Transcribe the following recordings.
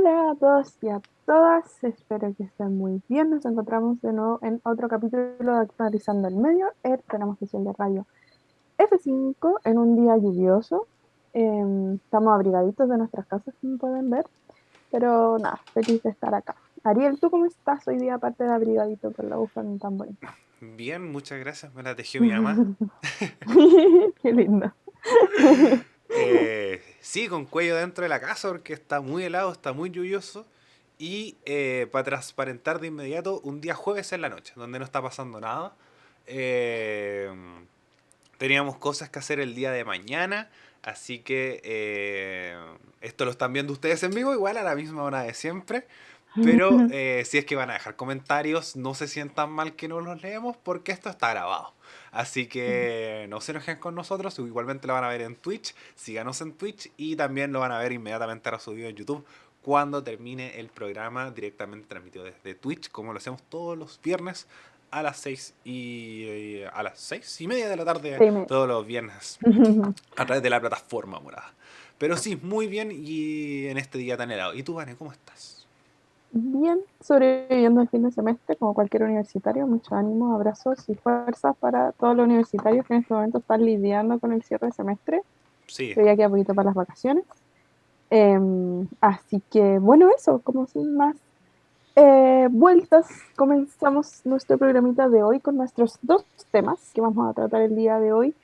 Hola a todos y a todas, espero que estén muy bien. Nos encontramos de nuevo en otro capítulo de Actualizando el Medio, el programa especial de radio F5 en un día lluvioso. Estamos abrigaditos de nuestras casas, como pueden ver, pero nada, feliz de estar acá. Ariel, ¿tú cómo estás hoy día, aparte de abrigadito con la bufanda tan bonita? Bien, muchas gracias. Me la tejió mi mamá. Qué lindo. Sí, con cuello dentro de la casa porque está muy helado, está muy lluvioso. Y para transparentar de inmediato, un día jueves en la noche, donde no está pasando nada. Eh, Teníamos cosas que hacer el día de mañana. Así que esto lo están viendo ustedes en vivo, igual a la misma hora de siempre. Pero si es que van a dejar comentarios, no se sientan mal que no los leemos porque esto está grabado. Así que no se enojen con nosotros, igualmente lo van a ver en Twitch, síganos en Twitch y también lo van a ver inmediatamente resubido en YouTube cuando termine el programa directamente transmitido desde Twitch, como lo hacemos todos los viernes a las 6:30 de la tarde, Sí, todos los viernes, a través de la plataforma morada. Pero sí, muy bien y en este día tan helado. ¿Y tú, Vane, cómo estás? Bien, sobreviviendo el fin de semestre, como cualquier universitario, mucho ánimo, abrazos y fuerzas para todos los universitarios que en este momento están lidiando con el cierre de semestre, Sí, que ya queda poquito para las vacaciones. Así que, bueno, eso, como sin más vueltas, comenzamos nuestro programita de hoy con nuestros dos temas que vamos a tratar el día de hoy,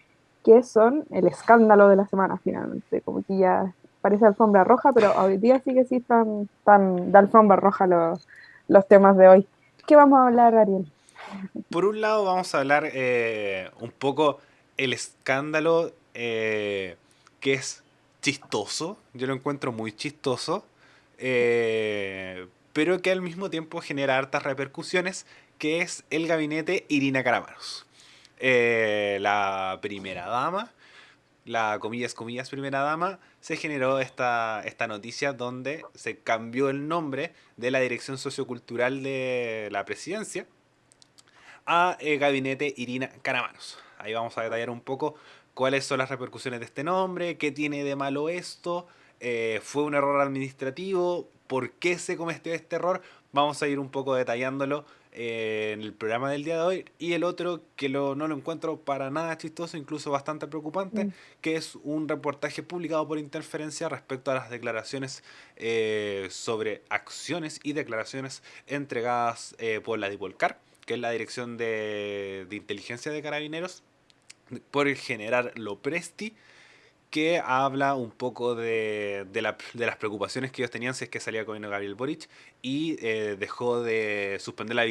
que son el escándalo de la semana, finalmente, como que ya parece alfombra roja, pero hoy día sí que sí están de alfombra roja los temas de hoy. ¿Qué vamos a hablar, Ariel? por un lado vamos a hablar un poco el escándalo que es chistoso, yo lo encuentro muy chistoso, pero que al mismo tiempo genera hartas repercusiones, que es el gabinete Irina Caramanos. La primera dama, la comillas comillas primera dama, se generó esta noticia donde se cambió el nombre de la dirección sociocultural de la presidencia a Gabinete Irina Caramanos. Ahí vamos a detallar un poco cuáles son las repercusiones de este nombre, qué tiene de malo esto, fue un error administrativo, por qué se cometió este error. Vamos a ir un poco detallándolo en el programa del día de hoy. Y el otro, que no lo encuentro para nada chistoso, incluso bastante preocupante, Mm. que es un reportaje publicado por Interferencia respecto a las declaraciones sobre acciones y declaraciones entregadas por la Dipolcar, que es la Dirección de Inteligencia de Carabineros, por el general Lopresti, que habla un poco de las preocupaciones que ellos tenían si es que salía el gobierno de Gabriel Boric y dejó de suspender la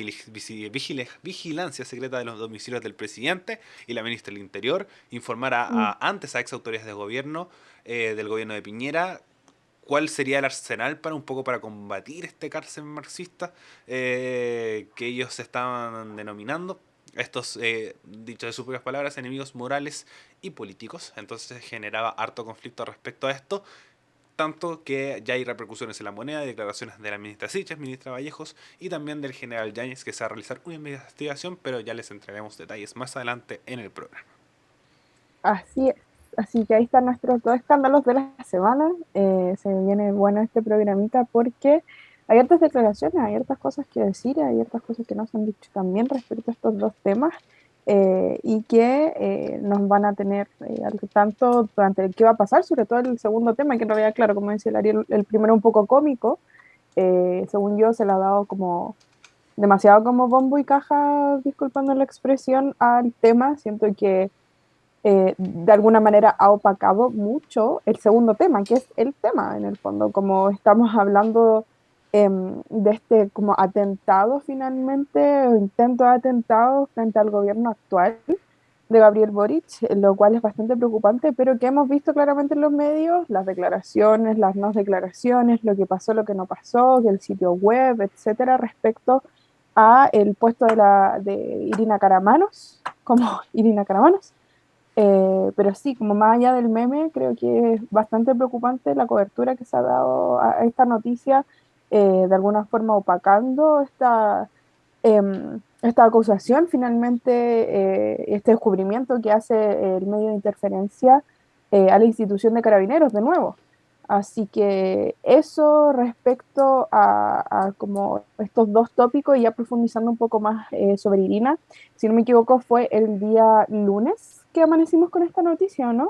vigilancia secreta de los domicilios del presidente y la ministra del Interior, informar Mm. antes a ex autoridades de gobierno del gobierno de Piñera cuál sería el arsenal para un poco para combatir este cárcel marxista que ellos se estaban denominando. Estos, dicho de sus propias palabras, enemigos morales y políticos. Entonces generaba harto conflicto respecto a esto. Tanto que ya hay repercusiones en la moneda, declaraciones de la ministra Siches, ministra Vallejos y también del general Yáñez que se va a realizar una investigación, pero ya les entregaremos detalles más adelante en el programa. Así es. Así que ahí están nuestros dos escándalos de la semana. Se viene bueno este programita porque hay hartas declaraciones, hay hartas cosas que decir, hay hartas cosas que nos han dicho también respecto a estos dos temas y que nos van a tener al tanto durante el qué va a pasar, sobre todo el segundo tema, que en realidad, claro, como decía el Ariel, el primero un poco cómico, según yo se le ha dado como demasiado como bombo y caja, disculpando la expresión, al tema. Siento que de alguna manera ha opacado mucho el segundo tema, que es el tema en el fondo, como estamos hablando de este como atentado finalmente, o intento de atentado frente al gobierno actual de Gabriel Boric, lo cual es bastante preocupante, pero que hemos visto claramente en los medios, las declaraciones, las no declaraciones, lo que pasó, lo que no pasó, el sitio web, etcétera, respecto a el puesto de Irina Caramanos, como Irina Caramanos. Pero sí, como más allá del meme, creo que es bastante preocupante la cobertura que se ha dado a esta noticia, de alguna forma opacando esta acusación, finalmente, este descubrimiento que hace el medio de interferencia a la institución de carabineros, de nuevo. Así que eso respecto a como estos dos tópicos, y ya profundizando un poco más sobre Irina, si no me equivoco fue el día lunes que amanecimos con esta noticia, ¿o no?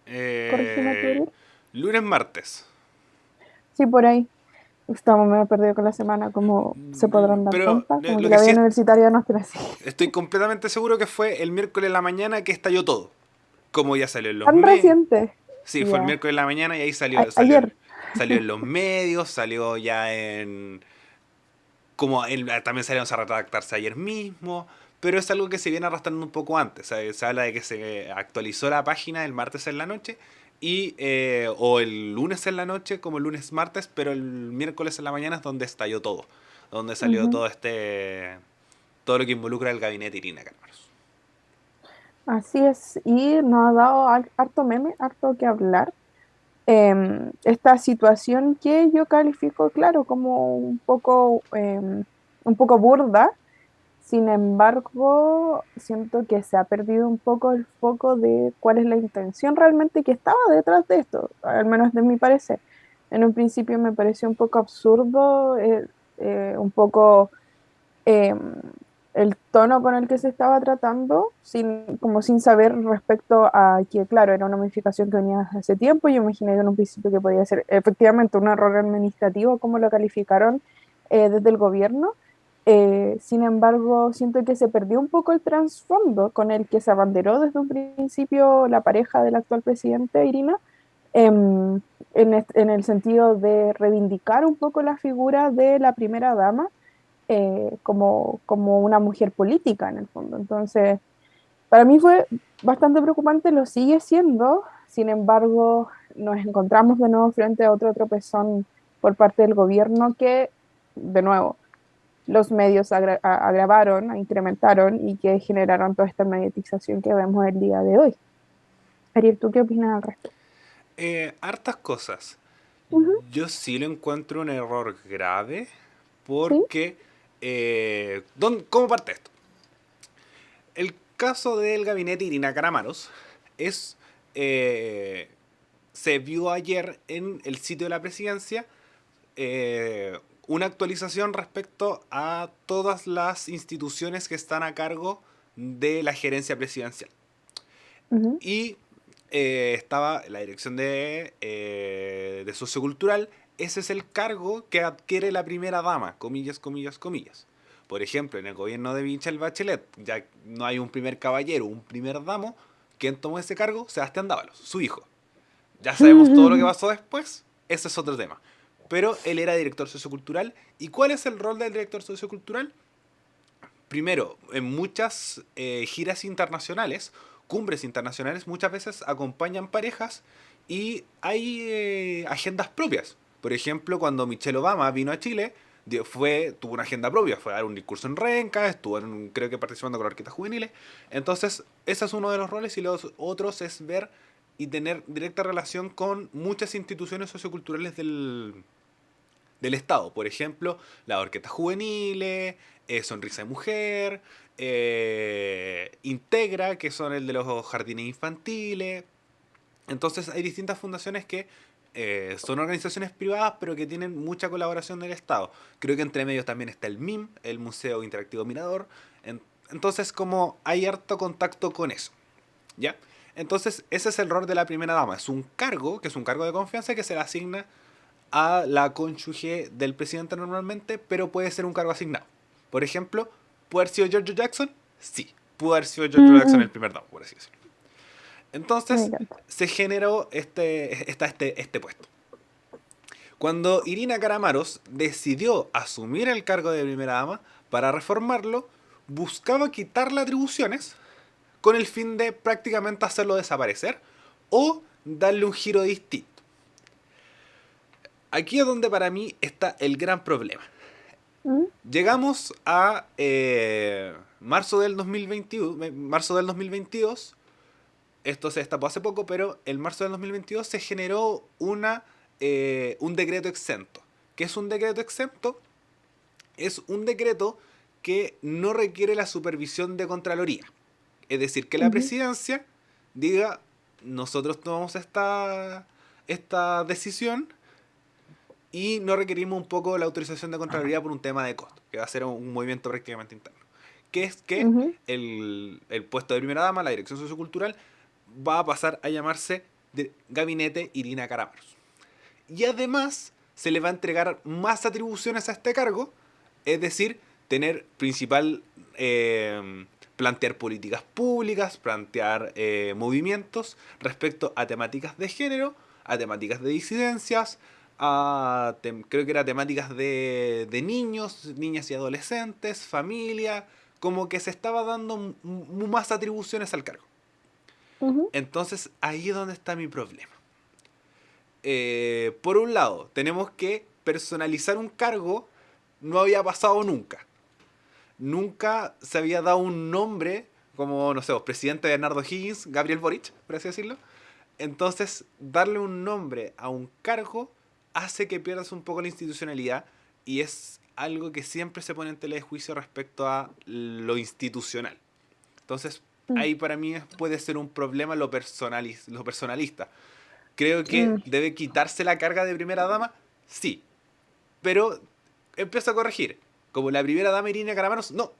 Corrígeme tú, Eh, Ariel. lunes, martes. Sí, por ahí. Estamos medio perdidos con la semana, como se podrán dar Pero cuenta, como lo que que la sí vida universitaria no está así. estoy completamente seguro que fue el miércoles en la mañana que estalló todo. Como ya salió en los Tan medios. reciente, Sí, fue el ya. miércoles en la mañana y ahí Ayer. salió en los medios, salió ya en... también salieron a redactarse ayer mismo, pero es algo que se viene arrastrando un poco antes. Se habla de que se actualizó la página el martes en la noche o el lunes en la noche como el lunes martes, pero el miércoles en la mañana es donde estalló todo, donde salió Ujú. todo lo que involucra el gabinete Irina Carmanos. Así es, y nos ha dado harto meme, harto que hablar. Esta situación que yo califico, claro, como un poco burda. Sin embargo, siento que se ha perdido un poco el foco de cuál es la intención realmente que estaba detrás de esto, al menos de mi parecer. En un principio me pareció un poco absurdo, un poco eh, el tono con el que se estaba tratando, como sin saber respecto a que, claro, era una modificación que venía hace tiempo. Yo imaginé en un principio que podía ser efectivamente un error administrativo, como lo calificaron desde el gobierno. Sin embargo, siento que se perdió un poco el trasfondo con el que se abanderó desde un principio la pareja del actual presidente, Irina, em, en el sentido de reivindicar un poco la figura de la primera dama como una mujer política en el fondo. Entonces, para mí fue bastante preocupante, lo sigue siendo. Sin embargo, nos encontramos de nuevo frente a otro tropezón por parte del gobierno que, de nuevo, los medios agravaron, incrementaron y que generaron toda esta mediatización que vemos el día de hoy. Ariel, ¿tú qué opinas al respecto? Hartas cosas. Ujú. Yo sí lo encuentro un error grave Sí. porque... ¿Cómo parte esto? El caso del gabinete Irina Caramanos es... eh, se vio ayer en el sitio de la presidencia eh, una actualización respecto a todas las instituciones que están a cargo de la gerencia presidencial. Ujú. Y estaba la dirección de sociocultural. Ese es el cargo que adquiere la primera dama, comillas, comillas, comillas. Por ejemplo, en el gobierno de Michelle Bachelet ya no hay un primer caballero, un primer damo. ¿Quién tomó ese cargo? Sebastián Dávalos, su hijo. Ya sabemos todo lo que pasó después, ese es otro tema. Pero él era director sociocultural. ¿Y cuál es el rol del director sociocultural? Primero, en muchas giras internacionales, cumbres internacionales, muchas veces acompañan parejas y hay agendas propias. Por ejemplo, cuando Michelle Obama vino a Chile, tuvo una agenda propia, fue a dar un discurso en Renca, estuvo creo que participando con orquestas juveniles. Entonces, ese es uno de los roles y los otros es ver y tener directa relación con muchas instituciones socioculturales del Estado. Por ejemplo, las orquestas juveniles, Sonrisa de Mujer, Integra, que son el de los jardines infantiles. Entonces hay distintas fundaciones que son organizaciones privadas, pero que tienen mucha colaboración del Estado. Creo que entre medios también está el MIM, el Museo Interactivo Mirador. Entonces, como hay harto contacto con eso. ¿Ya? Entonces, ese es el rol de la primera dama. Es un cargo, que es un cargo de confianza que se le asigna a la cónyuge del presidente normalmente, pero puede ser un cargo asignado. Por ejemplo, ¿puede haber sido George Jackson? Sí, pudo haber sido George Jackson el Mm, primer damo, por así decirlo. me Entonces, encanta. se generó este puesto. Cuando Irina Caramaros decidió asumir el cargo de primera dama, para reformarlo, buscaba quitarle atribuciones con el fin de prácticamente hacerlo desaparecer o darle un giro distinto. Aquí es donde para mí está el gran problema. Mm, Llegamos a marzo del 2021, marzo del 2022. Esto se destapó hace poco, pero en marzo del 2022 se generó un decreto exento. ¿Qué es un decreto exento? Es un decreto que no requiere la supervisión de Contraloría. Es decir, que la ujú. presidencia diga, nosotros tomamos esta decisión y no requerimos un poco la autorización de Contraloría por un tema de costo, que va a ser un movimiento prácticamente interno. Que es que Ujú. el puesto de primera dama, la dirección sociocultural, va a pasar a llamarse Gabinete Irina Caramanos. Y además se le va a entregar más atribuciones a este cargo, es decir, tener principal, plantear políticas públicas, plantear movimientos respecto a temáticas de género, a temáticas de disidencias, creo que era temáticas de niños, niñas y adolescentes, familia, como que se estaba dando más atribuciones al cargo. Ujú. Entonces ahí es donde está mi problema. Por un lado, tenemos que personalizar un cargo, no había pasado nunca. Nunca se había dado un nombre como, no sé, presidente de Bernardo Higgins, Gabriel Boric, por así decirlo. Entonces, darle un nombre a un cargo hace que pierdas un poco la institucionalidad y es algo que siempre se pone en tela de juicio respecto a lo institucional. Entonces, Mm. ahí para mí puede ser un problema lo personalista. Creo que Mm. debe quitarse la carga de primera dama, sí. Pero empiezo a corregir. Como la primera dama Irina Caramanos, no.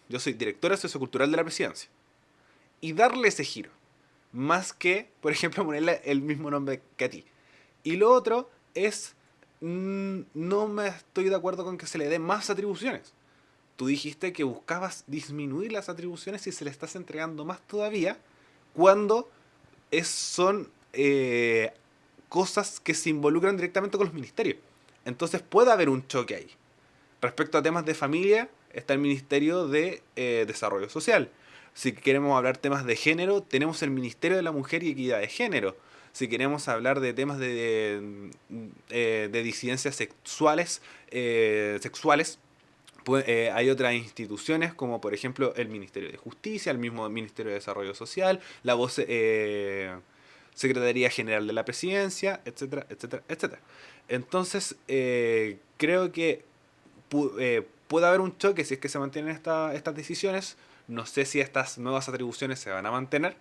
Yo soy directora sociocultural de la presidencia. Y darle ese giro. Más que, por ejemplo, ponerle el mismo nombre que a ti. Y lo otro es, no me estoy de acuerdo con que se le den más atribuciones. Tú dijiste que buscabas disminuir las atribuciones y se le estás entregando más todavía cuando son cosas que se involucran directamente con los ministerios. Entonces puede haber un choque ahí. Respecto a temas de familia, está el Ministerio de Desarrollo Social. Si queremos hablar temas de género, tenemos el Ministerio de la Mujer y Equidad de Género. Si queremos hablar de temas de disidencias sexuales, pues, hay otras instituciones como por ejemplo el Ministerio de Justicia, el mismo Ministerio de Desarrollo Social, la voz Secretaría General de la Presidencia, etcétera, etcétera, etcétera. Entonces, creo que puede haber un choque si es que se mantienen estas decisiones. No sé si estas nuevas atribuciones se van a mantener.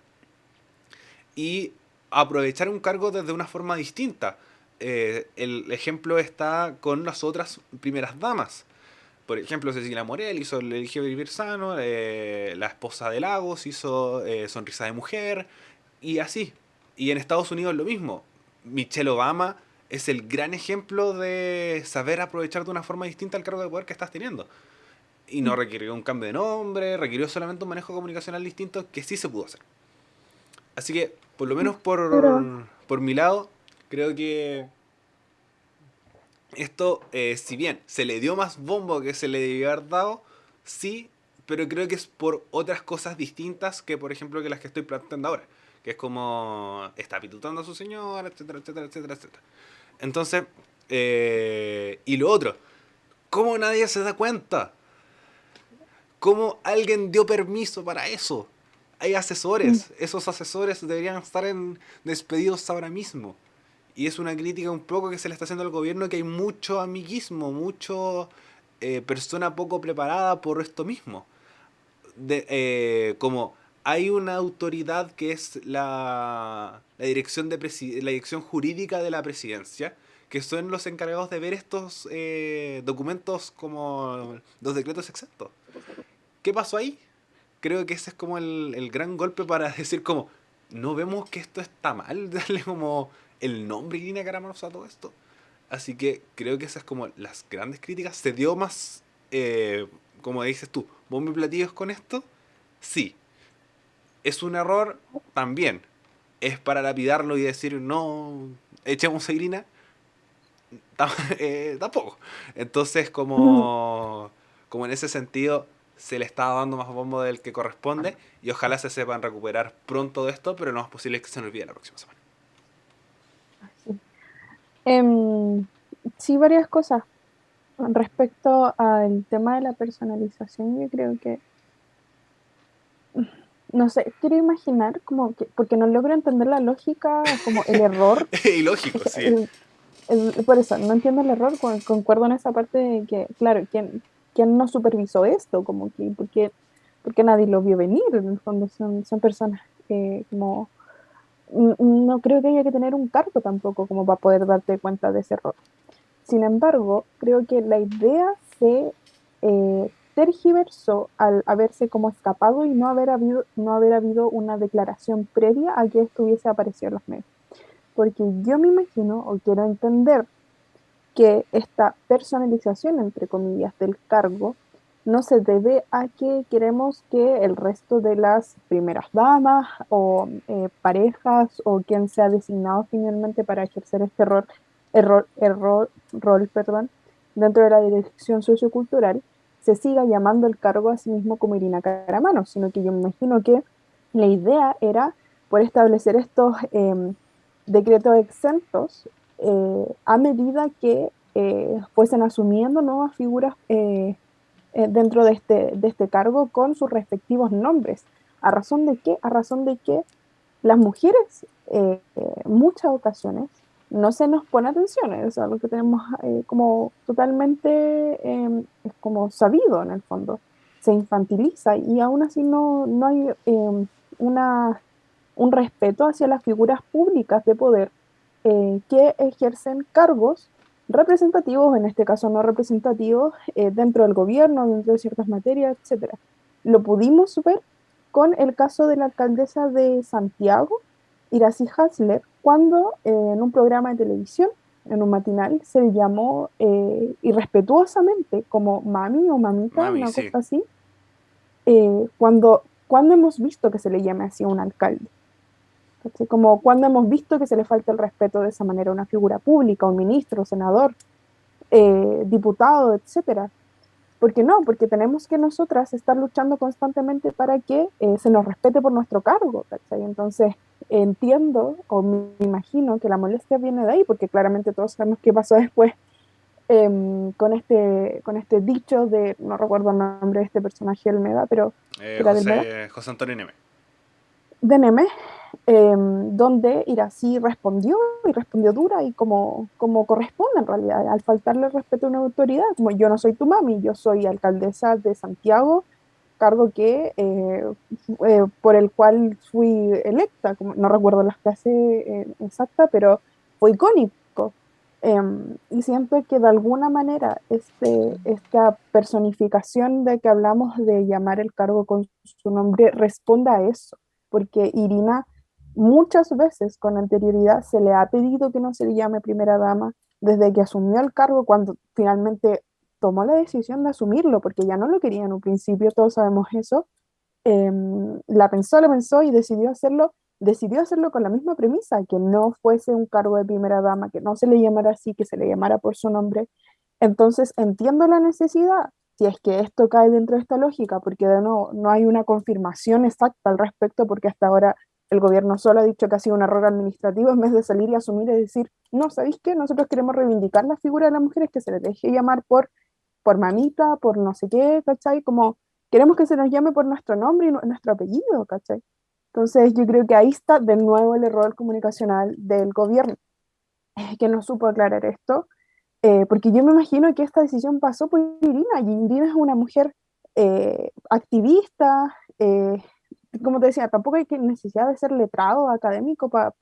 Y aprovechar un cargo desde una forma distinta. El ejemplo está con las otras primeras damas. Por ejemplo, Cecilia Morel hizo El Elige Vivir Sano, la esposa de Lagos hizo Sonrisa de Mujer, y así. Y en Estados Unidos lo mismo. Michelle Obama es el gran ejemplo de saber aprovechar de una forma distinta el cargo de poder que estás teniendo. Y no Mm. requirió un cambio de nombre, requirió solamente un manejo comunicacional distinto que sí se pudo hacer. Así que, por lo menos Pero, por mi lado, creo que esto, si bien se le dio más bombo que se le debió haber dado, sí, pero creo que es por otras cosas distintas que, por ejemplo, que las que estoy planteando ahora. Que es como está pitutando a su señora, etcétera, etcétera, etcétera, etcétera. Entonces, y lo otro, ¿cómo nadie se da cuenta? ¿Cómo alguien dio permiso para eso? Hay mm, asesores, esos asesores deberían estar despedidos ahora mismo. Y es una crítica un poco que se le está haciendo al gobierno, que hay mucho amiguismo, mucho persona poco preparada por esto mismo. Como hay una autoridad que es la dirección, la dirección jurídica de la presidencia, que son los encargados de ver estos documentos como los decretos exentos. ¿Qué pasó ahí? Creo que ese es como el gran golpe para decir como, no vemos que esto está mal, darle como el nombre Irina Caramanos a todo esto. Así que creo que esas es como las grandes críticas. ¿Se dio más, como dices tú, bombo y platillos con esto? Sí. ¿Es un error? También. ¿Es para lapidarlo y decir no, echemos a Irina? Tampoco. Entonces, ujú. como en ese sentido, se le está dando más bombo del que corresponde y ojalá se sepan recuperar pronto de esto, pero no es posible que se nos olvide la próxima semana. Sí. Em, sí, varias cosas. Respecto al tema de la personalización, yo creo que, no sé, quiero imaginar como que, porque no logro entender la lógica o como el error, Es ilógico, sí. por eso, no entiendo el error, concuerdo en esa parte de que, claro, ¿quién no supervisó esto? Como que, porque nadie lo vio venir, en el fondo son personas como, no creo que haya que tener un cargo tampoco como para poder darte cuenta de ese error. Sin embargo, creo que la idea se tergiversó al haberse como escapado y no haber habido una declaración previa a que estuviese aparecido en los medios. Porque yo me imagino o quiero entender que esta personalización, entre comillas, del cargo no se debe a que queremos que el resto de las primeras damas o parejas o quien sea designado finalmente para ejercer este rol, perdón, dentro de la dirección sociocultural se siga llamando el cargo a sí mismo como Irina Caramano, sino que yo me imagino que la idea era por establecer estos decretos exentos a medida que fuesen asumiendo nuevas figuras dentro de este cargo con sus respectivos nombres. ¿A razón de qué? A razón de que las mujeres, muchas ocasiones, no se nos pone atención, es algo que tenemos como totalmente como sabido en el fondo, se infantiliza y aún así no hay una, un respeto hacia las figuras públicas de poder que ejercen cargos representativos, en este caso no representativos, dentro del gobierno, dentro de ciertas materias, etcétera. Lo pudimos ver con el caso de la alcaldesa de Santiago, Iracy Hasler, cuando en un programa de televisión, en un matinal, se le llamó irrespetuosamente como mami o mamita, Mami, una sí. cosa así, cuando hemos visto que se le llame así a un alcalde. ¿Cachai? Como cuando hemos visto que se le falta el respeto de esa manera a una figura pública, un ministro, senador, diputado, etcétera. ¿Por qué no? Porque tenemos que nosotras estar luchando constantemente para que se nos respete por nuestro cargo, ¿cachai? Entonces, entiendo o me imagino que la molestia viene de ahí, porque claramente todos sabemos qué pasó después con este dicho de, no recuerdo el nombre de este personaje del Mega, pero que era del Mega, José Antonio Neme. de Neme, donde Iracy respondió y respondió dura y como corresponde en realidad, al faltarle respeto a una autoridad, como yo no soy tu mami, yo soy alcaldesa de Santiago, cargo que por el cual fui electa, como, no recuerdo la frase exacta, pero fue icónico. Y siento que de alguna manera esta personificación de que hablamos de llamar el cargo con su nombre responda a eso, porque Irina muchas veces con anterioridad se le ha pedido que no se le llame primera dama desde que asumió el cargo cuando finalmente tomó la decisión de asumirlo, porque ya no lo quería en un principio, todos sabemos eso, la pensó y decidió hacerlo con la misma premisa, que no fuese un cargo de primera dama, que no se le llamara así, que se le llamara por su nombre. Entonces entiendo la necesidad, si es que esto cae dentro de esta lógica, porque de nuevo no hay una confirmación exacta al respecto, porque hasta ahora el gobierno solo ha dicho que ha sido un error administrativo en vez de salir y asumir y decir, no, ¿sabéis qué? Nosotros queremos reivindicar la figura de las mujeres, que se les deje llamar por mamita, por no sé qué, ¿cachai? Como queremos que se nos llame por nuestro nombre y nuestro apellido, ¿cachai? Entonces yo creo que ahí está de nuevo el error comunicacional del gobierno, que no supo aclarar esto, porque yo me imagino que esta decisión pasó por Irina, y Irina es una mujer activista, como te decía, tampoco hay que necesidad de ser letrado académico para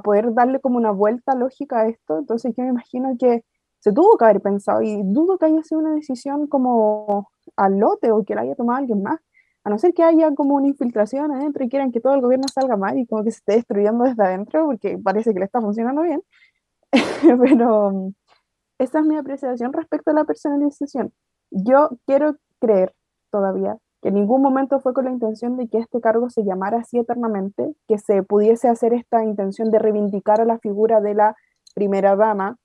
poder darle como una vuelta lógica a esto, entonces yo me imagino que se tuvo que haber pensado y dudo que haya sido una decisión como al lote o que la haya tomado alguien más, a no ser que haya como una infiltración adentro y quieran que todo el gobierno salga mal y como que se esté destruyendo desde adentro porque parece que le está funcionando bien, pero esa es mi apreciación respecto a la personalización. Yo quiero creer todavía que en ningún momento fue con la intención de que este cargo se llamara así eternamente, que se pudiese hacer esta intención de reivindicar a la figura de la primera dama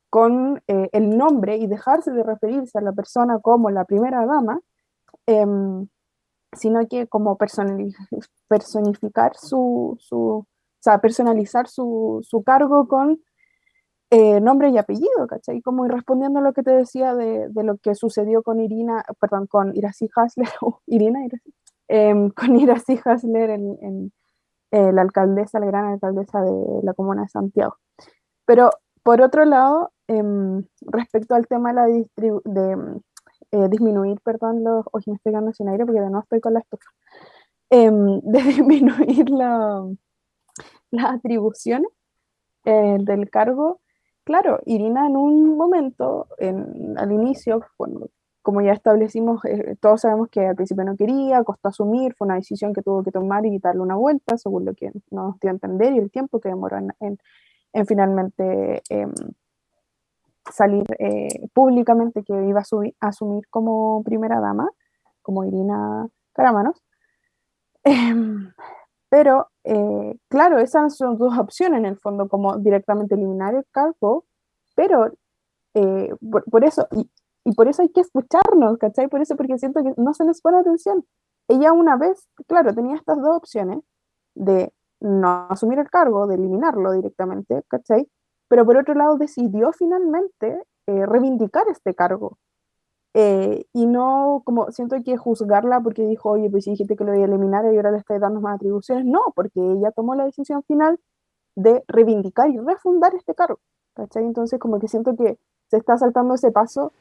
con el nombre y dejarse de referirse a la persona como la primera dama, em, sino que como personificar o sea, personalizar su cargo con nombre y apellido, ¿cachai? Como ir respondiendo a lo que te decía de lo que sucedió con Irina, perdón, con Iracy Hasler, o Irina, Iracy, con Iracy Hasler la alcaldesa, la gran alcaldesa de la comuna de Santiago. Pero por otro lado, respecto al tema de, disminuir, perdón, hoy me estoy quedando sin aire porque de nuevo estoy con la estufa, de disminuir las atribuciones del cargo, claro, Irina en un momento, al inicio, cuando, como ya establecimos, todos sabemos que al principio no quería, costó asumir, fue una decisión que tuvo que tomar y darle una vuelta, según lo que nos dio a entender, y el tiempo que demoró en finalmente salir públicamente que iba a asumir como primera dama, como Irina Caramanos. Pero, claro, esas son dos opciones en el fondo, como directamente eliminar el cargo, pero por eso, y por eso hay que escucharnos, ¿cachai? Por eso, porque siento que no se les pone atención. Ella una vez, claro, tenía estas dos opciones de no asumir el cargo, de eliminarlo directamente, ¿cachai? Pero por otro lado decidió finalmente reivindicar este cargo. Y no, como siento que juzgarla porque dijo, oye, pues si dijiste que lo voy a eliminar y ahora le estáis dando más atribuciones. No, porque ella tomó la decisión final de reivindicar y refundar este cargo. ¿Cachai? Entonces, como que siento que se está saltando ese paso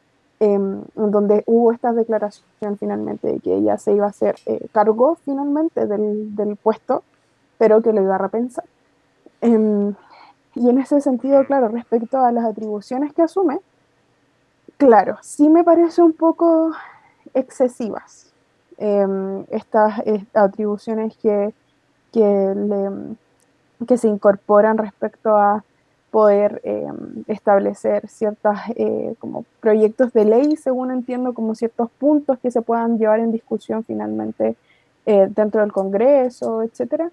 donde hubo esta declaración finalmente de que ella se iba a hacer cargo finalmente del puesto, pero que lo iba a repensar. Em, y en ese sentido, claro, respecto a las atribuciones que asume, claro, sí me parece un poco excesivas estas atribuciones que, que se incorporan respecto a poder establecer ciertos como proyectos de ley, según entiendo, como ciertos puntos que se puedan llevar en discusión finalmente dentro del Congreso, etcétera.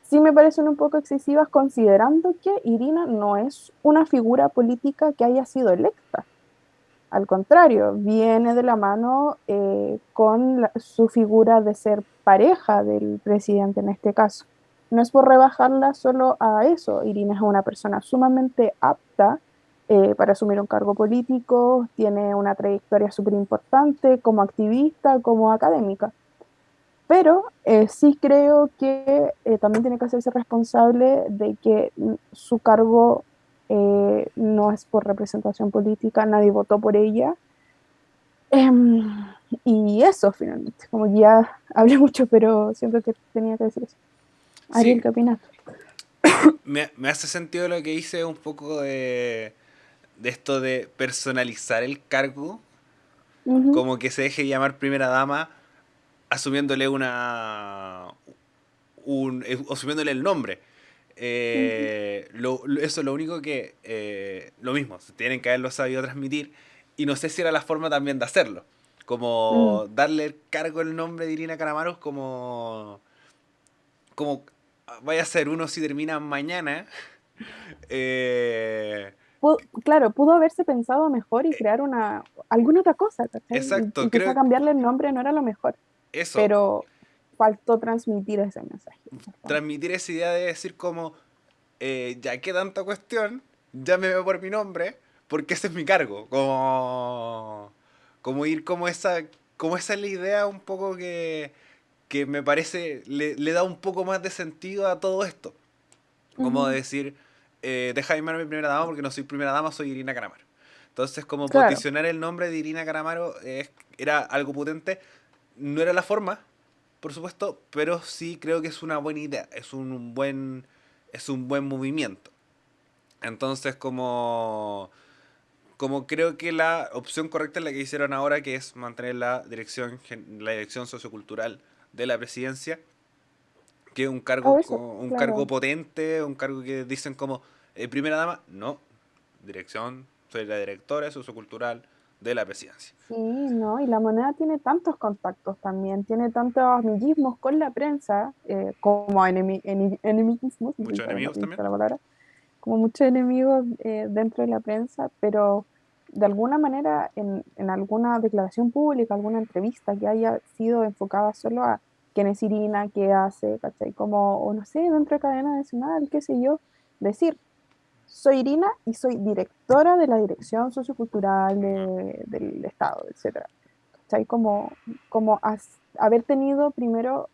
Sí me parecen un poco excesivas considerando que Irina no es una figura política que haya sido electa. Al contrario, viene de la mano con su figura de ser pareja del presidente en este caso. No es por rebajarla solo a eso. Irina es una persona sumamente apta para asumir un cargo político, tiene una trayectoria súper importante como activista, como académica. Pero sí creo que también tiene que hacerse responsable de que su cargo no es por representación política, nadie votó por ella. Em, y eso, finalmente, como ya hablé mucho, pero siento que tenía que decir eso. Ariel, Sí, ¿qué opinas? me hace sentido lo que hice un poco de esto de personalizar el cargo, Ujú, como que se deje llamar primera dama asumiéndole asumiéndole el nombre. ujú, Eso es lo único que, lo mismo, tienen que haberlo sabido transmitir y no sé si era la forma también de hacerlo. mm. Como darle el cargo el nombre de Irina Caramaros como vaya a ser uno si termina mañana. Eh, Claro, pudo haberse pensado mejor y crear alguna otra cosa, ¿cachai? Y exacto, quizá creo cambiarle el nombre no era lo mejor, eso, pero faltó transmitir ese mensaje. En el fondo. transmitir esa idea de decir como, ya que tanta cuestión, llámeme por mi nombre, porque ese es mi cargo. Como ir como esa es la idea un poco que me parece le da un poco más de sentido a todo esto. Como Ujú, decir, deja de llamarme primera dama porque no soy primera dama, soy Irina Caramaro. Entonces, como claro. posicionar el nombre de Irina Caramaro era algo potente. No era la forma, por supuesto, pero sí creo que es una buena idea, es un buen movimiento. Entonces, como creo que la opción correcta es la que hicieron ahora, que es mantener la dirección sociocultural de la presidencia, que es O eso, un cargo claro. potente, un cargo que dicen como primera dama, no, dirección, soy la directora sociocultural de la presidencia. Sí, ¿no? Y la moneda tiene tantos contactos también, tiene tantos amiguismos con la prensa, como enemiguismos, no sé si Muchos todavía no enemigos pinta también. la palabra, como muchos enemigos dentro de la prensa, pero de alguna manera en alguna declaración pública, alguna entrevista que haya sido enfocada solo a quién es Irina, qué hace, ¿cachai? Como, o no sé, dentro de cadena nacional, qué sé yo, decir, soy Irina y soy directora de la Dirección Sociocultural del Estado, etcétera. ¿Cachai? Haber tenido primero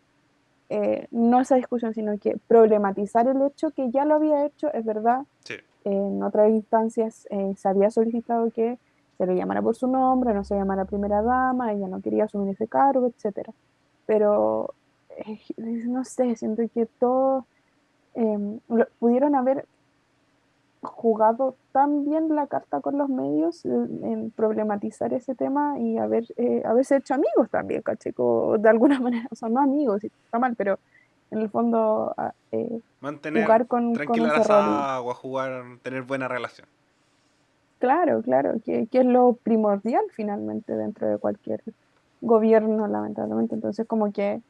no esa discusión, sino que problematizar el hecho que ya lo había hecho, es verdad, Sí. en otras instancias se había solicitado que se le llamara por su nombre, no se llamara primera dama, ella no quería asumir ese cargo, etcétera. Pero no sé, siento que todo, pudieron haber jugado tan bien la carta con los medios en problematizar ese tema y haberse hecho amigos también, ¿cachai? De alguna manera, o sea, no amigos, está mal, pero en el fondo Mantener jugar con tranquila ese las rol. aguas, jugar, tener buena relación. Claro, claro, que es lo primordial finalmente dentro de cualquier gobierno, lamentablemente. Entonces, como que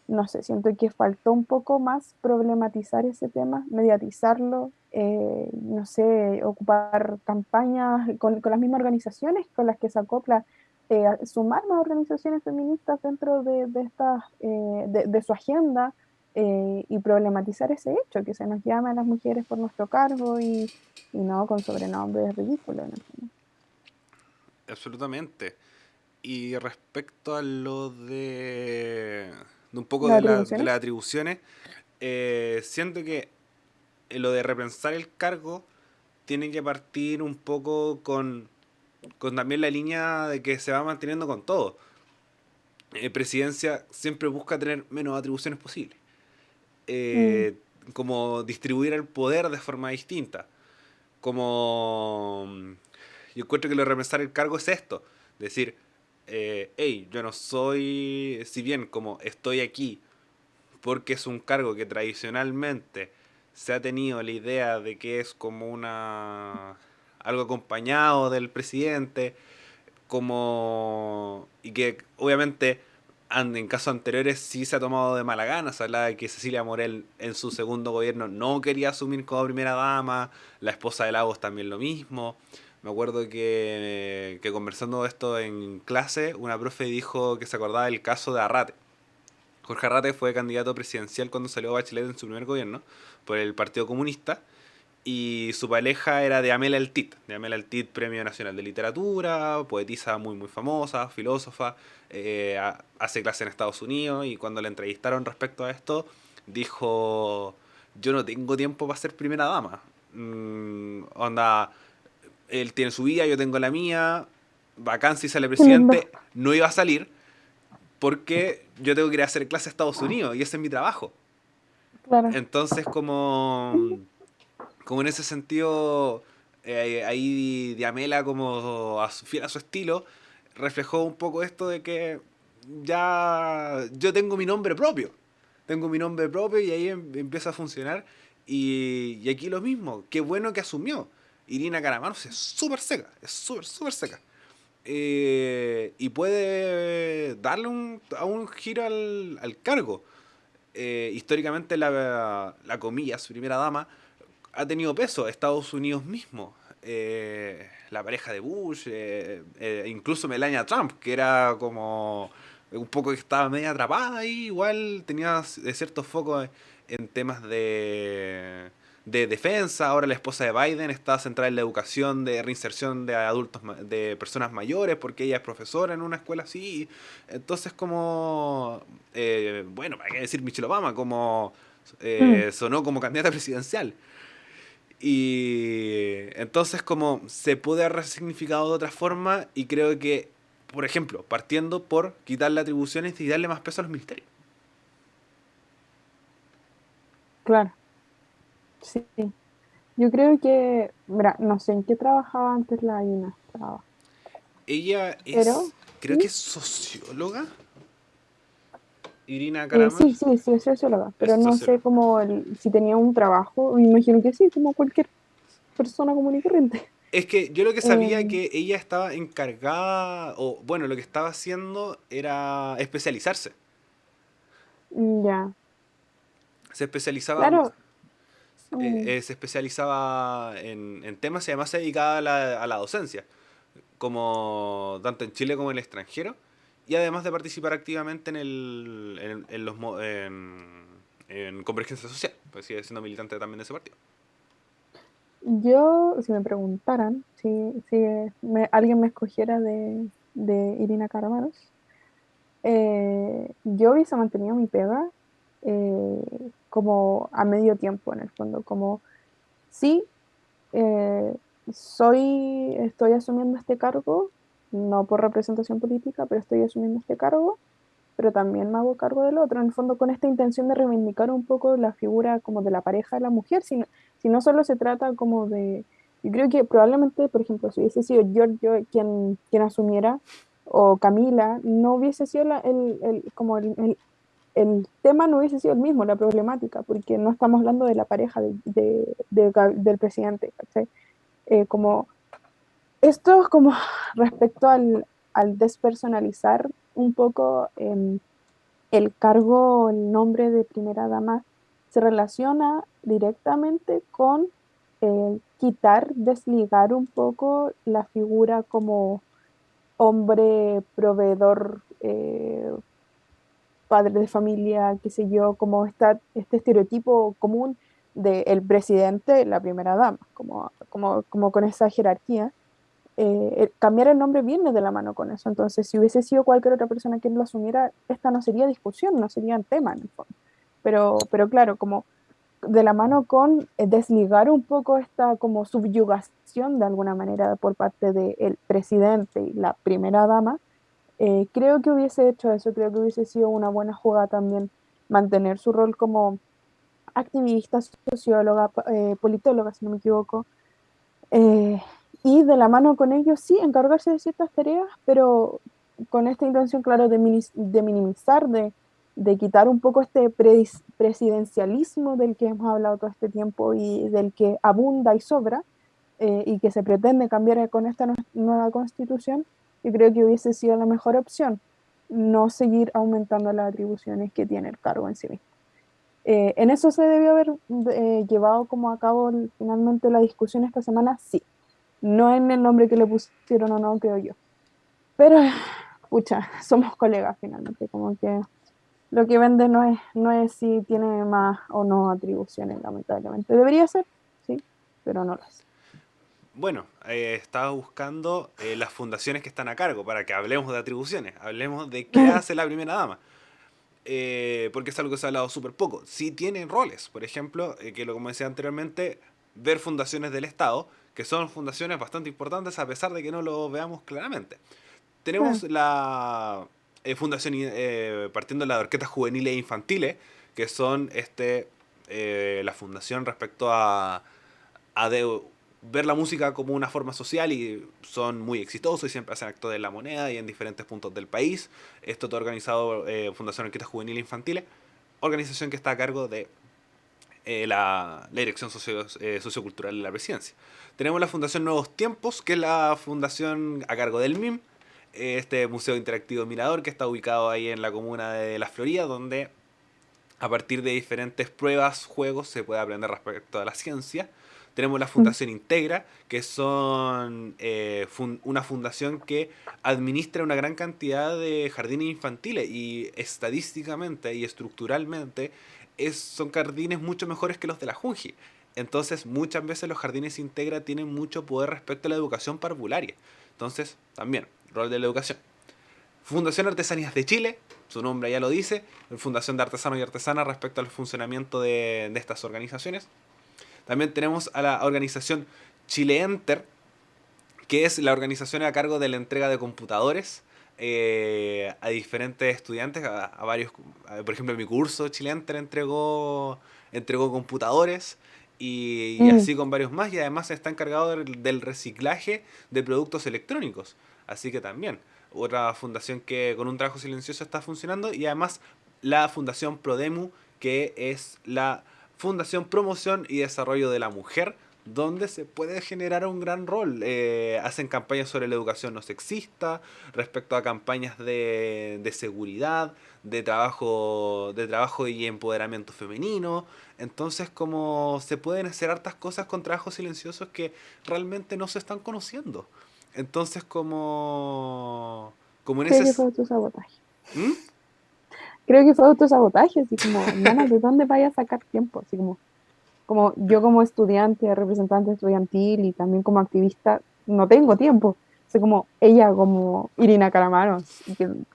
no sé, siento que faltó un poco más problematizar ese tema, mediatizarlo, no sé, ocupar campañas con las mismas organizaciones con las que se acopla, sumar más organizaciones feministas dentro de estas, de su agenda, y problematizar ese hecho, que se nos llame a las mujeres por nuestro cargo y no con sobrenombres ridículos en el fondo. Absolutamente. Y respecto a lo de un poco ¿Las de atribuciones? las atribuciones, siento que lo de repensar el cargo tiene que partir un poco con también la línea de que se va manteniendo con todo. Presidencia siempre busca tener menos atribuciones posibles. Mm, Eh, Como distribuir el poder de forma distinta. Como yo encuentro que lo de repensar el cargo es esto. Decir, hey, yo no soy, si bien como estoy aquí porque es un cargo que tradicionalmente se ha tenido la idea de que es como una algo acompañado del presidente, como y que obviamente en casos anteriores sí se ha tomado de mala gana. Se hablaba de que Cecilia Morel en su segundo gobierno no quería asumir como primera dama, la esposa de Lagos también lo mismo. Me acuerdo que conversando esto en clase, una profe dijo que se acordaba del caso de Arrate. Jorge Arrate fue candidato presidencial cuando salió Bachelet en su primer gobierno por el Partido Comunista y su pareja era de Amela Altit. De Amela Altit, Premio Nacional de Literatura, poetisa muy muy famosa, filósofa, hace clase en Estados Unidos y cuando le entrevistaron respecto a esto dijo, yo no tengo tiempo para ser primera dama. Onda, él tiene su vida, yo tengo la mía, bacán si sale qué lindo, presidente, no iba a salir porque yo tengo que ir a hacer clase a Estados Unidos y ese es mi trabajo. claro. Entonces, como en ese sentido, ahí Diamela, como fiel a su estilo, reflejó un poco esto de que ya yo tengo mi nombre propio. Tengo mi nombre propio y ahí empieza a funcionar. Y aquí lo mismo, qué bueno que asumió. Irina Caramanos es súper seca, es súper, súper seca. Y puede darle a un giro al cargo. Históricamente la comillas, primera dama, ha tenido peso. Estados Unidos mismo, la pareja de Bush, incluso Melania Trump, que era como un poco que estaba media atrapada ahí, igual tenía ciertos focos en temas de defensa. Ahora la esposa de Biden está centrada en la educación de reinserción de adultos, de personas mayores, porque ella es profesora en una escuela así. Entonces como, bueno, para qué decir Michelle Obama, como Mm, sonó como candidata presidencial. Y entonces como se puede haber resignificado de otra forma y creo que, por ejemplo, partiendo por quitarle atribuciones y darle más peso a los ministerios. claro, sí. Yo creo que, mira, no sé en qué trabajaba antes la Ina, Ella pero es, creo que sí, es socióloga, Irina Caramar, sí, es socióloga, es pero no sé socióloga. cómo si tenía un trabajo, me imagino que sí, como cualquier persona común y corriente. Es que yo lo que sabía Em, que ella estaba encargada, o bueno, lo que estaba haciendo era especializarse. ya, Se especializaba, claro, mm, se especializaba en temas y además se dedicaba a la docencia, como tanto en Chile como en el extranjero, y además de participar activamente en los en Convergencia Social, pues sigue siendo militante también de ese partido. yo, si me preguntaran si alguien me escogiera de Irina Caramanos, yo hubiese mantenido mi pega como a medio tiempo en el fondo, como sí, eh, estoy asumiendo este cargo, no por representación política, pero estoy asumiendo este cargo, pero también me hago cargo del otro, en el fondo con esta intención de reivindicar un poco la figura como de la pareja de la mujer, si no solo se trata como de, yo creo que probablemente, por ejemplo, si hubiese sido Giorgio quien asumiera, o Camila, no hubiese sido como el tema no hubiese sido el mismo, la problemática, porque no estamos hablando de la pareja del presidente, ¿cachai? Como esto es como respecto al despersonalizar un poco el cargo, el nombre de primera dama, se relaciona directamente con quitar, desligar un poco la figura como hombre proveedor, padre de familia, qué sé yo, como este estereotipo común del presidente, la primera dama, como con esa jerarquía. Cambiar el nombre viene de la mano con eso. Entonces, si hubiese sido cualquier otra persona quien lo asumiera, esta no sería discusión, no sería un tema en el fondo. Pero claro, como de la mano con desligar un poco esta como subyugación de alguna manera por parte del presidente y la primera dama, creo que hubiese hecho eso, creo que hubiese sido una buena jugada también mantener su rol como activista, socióloga, politóloga, si no me equivoco, eh, y de la mano con ellos sí encargarse de ciertas tareas, pero con esta intención, claro, de minimizar, de quitar un poco este presidencialismo del que hemos hablado todo este tiempo y del que abunda y sobra, y que se pretende cambiar con esta nueva constitución. Yo creo que hubiese sido la mejor opción, no seguir aumentando las atribuciones que tiene el cargo en sí mismo. En eso se debió haber llevado como a cabo finalmente la discusión esta semana, sí. No en el nombre que le pusieron o no, creo yo. Pero, pucha, somos colegas finalmente, como que lo que vende no es si tiene más o no atribuciones, lamentablemente. Debería ser, sí, pero no lo es. Bueno, estaba buscando las fundaciones que están a cargo para que hablemos de atribuciones, hablemos de qué hace la primera dama. Porque es algo que se ha hablado súper poco. Sí tienen roles, por ejemplo, que lo como decía anteriormente, ver fundaciones del Estado, que son fundaciones bastante importantes a pesar de que no lo veamos claramente. Tenemos Claro. la fundación, partiendo de las orquestas juveniles e infantiles, que son la fundación respecto a ver la música como una forma social y son muy exitosos y siempre hacen actos de la moneda y en diferentes puntos del país. Esto todo organizado Fundación Orquestas Juveniles e Infantiles, organización que está a cargo de la dirección sociocultural de la presidencia. Tenemos la Fundación Nuevos Tiempos, que es la fundación a cargo del MIM, este Museo Interactivo Mirador, que está ubicado ahí en la comuna de La Florida, donde a partir de diferentes pruebas, juegos, se puede aprender respecto a la ciencia. Tenemos la Mm. Fundación Integra, que son una fundación que administra una gran cantidad de jardines infantiles y estadísticamente y estructuralmente son jardines mucho mejores que los de la Junji. Entonces, muchas veces los jardines Integra tienen mucho poder respecto a la educación parvularia. Entonces, también, rol de la educación. Fundación Artesanías de Chile, su nombre ya lo dice, Fundación de Artesanos y Artesanas respecto al funcionamiento de estas organizaciones. También tenemos a la organización Chile Enter, que es la organización a cargo de la entrega de computadores a diferentes estudiantes, a varios, por ejemplo, en mi curso Chile Enter entregó computadores y Mm. así con varios más, y además está encargado del reciclaje de productos electrónicos. Así que también, otra fundación que con un trabajo silencioso está funcionando, y además la Fundación Prodemu, que es la Fundación Promoción y Desarrollo de la Mujer, donde se puede generar un gran rol. Hacen campañas sobre la educación no sexista, respecto a campañas de seguridad, de trabajo y empoderamiento femenino. Entonces, como se pueden hacer hartas cosas con trabajos silenciosos que realmente no se están conociendo. Entonces, como en ese... Creo que fue autosabotaje. ¿Mm? Creo que fue autosabotaje, así como, hermana, ¿de dónde vaya a sacar tiempo? Así como yo como estudiante, representante estudiantil y también como activista, no tengo tiempo. O sea, como ella, como Irina Caramanos,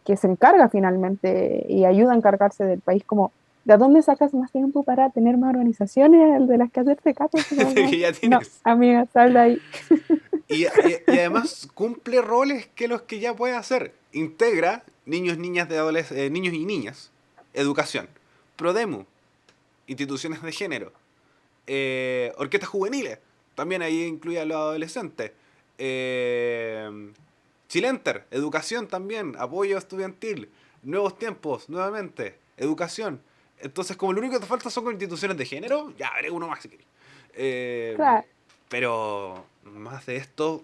que se encarga finalmente y ayuda a encargarse del país, como, ¿de dónde sacas más tiempo para tener más organizaciones de las que hacerte cargo? Así como, De que ya no, tienes. amiga, sal de ahí. Y además cumple roles que los que ya puede hacer. Integra niños, niñas de niños y niñas, educación, Prodemu, instituciones de género, orquestas juveniles, también ahí incluye a los adolescentes, Chilenter, educación también, apoyo estudiantil, nuevos tiempos, nuevamente, educación. Entonces, como lo único que te falta son con instituciones de género, ya haré uno más si querés. Eh, Claro, pero más de esto,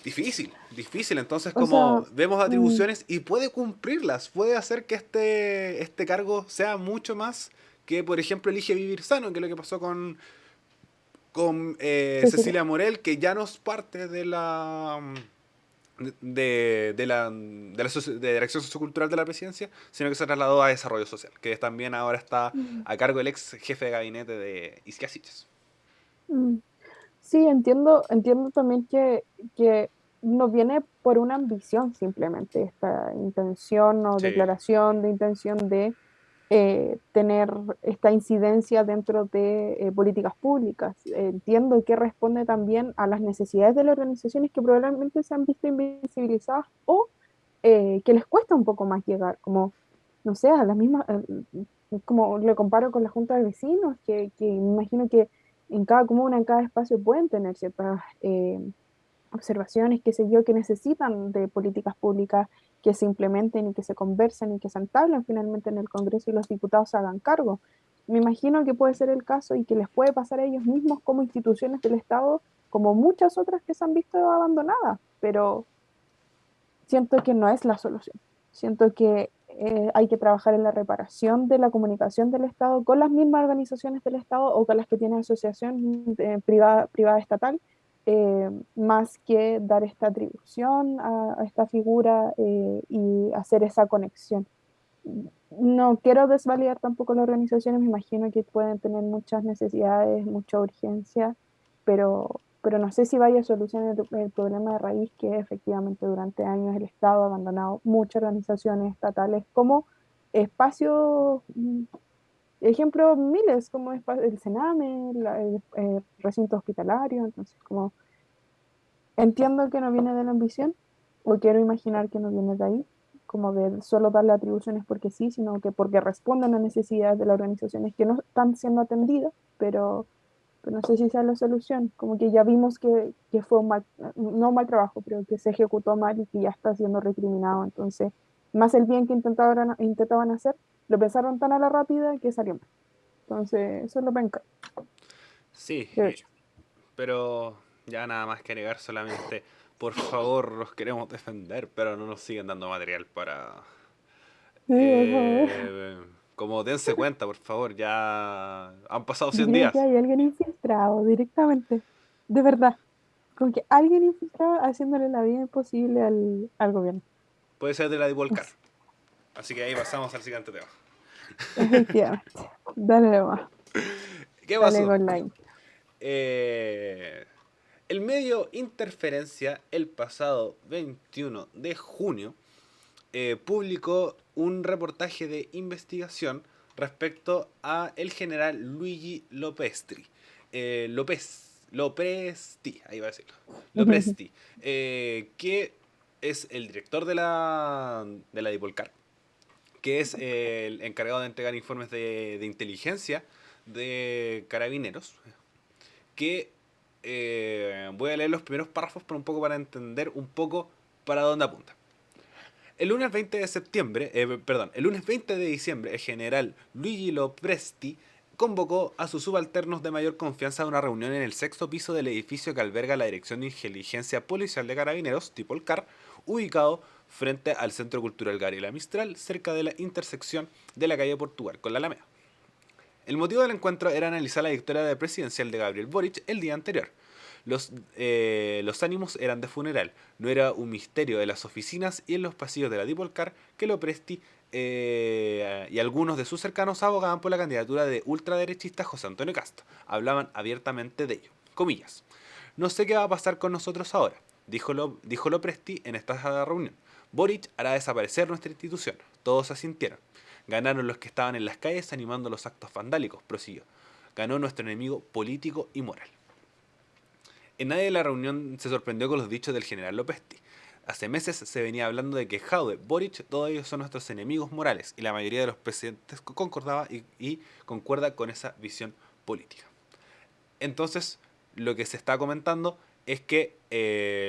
difícil, difícil. Entonces, o sea, como vemos mm, atribuciones y puede cumplirlas, puede hacer que este cargo sea mucho más que, por ejemplo, elige vivir sano, que es lo que pasó con Cecilia. Cecilia Morel, que ya no es parte de la de dirección sociocultural de la presidencia, sino que se trasladó a desarrollo social, que también ahora está Mm, a cargo del ex jefe de gabinete de Isquia Siches. mm. Sí, entiendo también que no viene por una ambición simplemente esta intención o Sí, declaración de intención de tener esta incidencia dentro de políticas públicas. Entiendo que responde también a las necesidades de las organizaciones que probablemente se han visto invisibilizadas o que les cuesta un poco más llegar, como, no sé, a las mismas, como le comparo con la Junta de Vecinos, que me imagino que en cada comuna, en cada espacio pueden tener ciertas observaciones, qué sé yo, que necesitan de políticas públicas que se implementen y que se conversen y que se entablen finalmente en el Congreso y los diputados se hagan cargo. Me imagino que puede ser el caso y que les puede pasar a ellos mismos como instituciones del Estado, como muchas otras que se han visto abandonadas, pero siento que no es la solución. Siento que hay que trabajar en la reparación de la comunicación del Estado con las mismas organizaciones del Estado o con las que tienen asociación privada estatal, más que dar esta atribución a esta figura y hacer esa conexión. No quiero desvalidar tampoco las organizaciones, me imagino que pueden tener muchas necesidades, mucha urgencia, pero no sé si vaya a solucionar el problema de raíz que efectivamente durante años el Estado ha abandonado muchas organizaciones estatales como espacios, ejemplo, miles, como el Sename, el recinto hospitalario, entonces como entiendo que no viene de la ambición, o quiero imaginar que no viene de ahí, como de solo darle atribuciones porque sí, sino que porque responden a necesidades de las organizaciones que no están siendo atendidas, pero no sé si sea la solución, como que ya vimos que fue un mal, no un mal trabajo, pero que se ejecutó mal y que ya está siendo recriminado, entonces, más el bien que intentaban hacer, lo pensaron tan a la rápida que salió mal. Entonces, eso es lo penca, sí, creo yo. pero ya nada más que negar solamente, por favor, los queremos defender, pero no nos siguen dando material para... Sí, por favor. como dense cuenta, por favor, ya han pasado Yo 100 creo que días. hay alguien infiltrado directamente, de verdad, como que alguien infiltrado haciéndole la vida imposible al gobierno. Puede ser de la Divulcar. Así que ahí pasamos al siguiente tema. Efectivamente. Dale nomás, ¿Qué dale pasó? con la intro. Eh, el medio Interferencia, el pasado 21 de junio, publicó un reportaje de investigación respecto a el general Luigi Lopestri. Lopresti, ahí va a decirlo. Lopresti, que es el director de la Dipolcar, que es el encargado de entregar informes de inteligencia de carabineros, que voy a leer los primeros párrafos por un poco para entender un poco para dónde apunta. El lunes 20 de septiembre, el lunes 20 de diciembre, el general Luigi Lopresti convocó a sus subalternos de mayor confianza a una reunión en el sexto piso del edificio que alberga la Dirección de Inteligencia Policial de Carabineros, tipo el CAR, ubicado frente al Centro Cultural Gabriela Mistral, cerca de la intersección de la calle Portugal con la Alameda. El motivo del encuentro era analizar la victoria presidencial de Gabriel Boric el día anterior. Los ánimos eran de funeral. No era un misterio de las oficinas y en los pasillos de la Dipolcar que Lopresti y algunos de sus cercanos abogaban por la candidatura de ultraderechista José Antonio Cast. Hablaban abiertamente de ello. Comillas. No sé qué va a pasar con nosotros ahora, dijo Lopresti en esta reunión. Boric hará desaparecer nuestra institución. Todos asintieron. Ganaron los que estaban en las calles animando los actos vandálicos, prosiguió. Ganó nuestro enemigo político y moral. En nadie de la reunión se sorprendió con los dichos del general Lopesti. Hace meses se venía hablando de que Jaude, Boric, todos ellos son nuestros enemigos morales y la mayoría de los presidentes concordaba y concuerda con esa visión política. Entonces, lo que se está comentando es que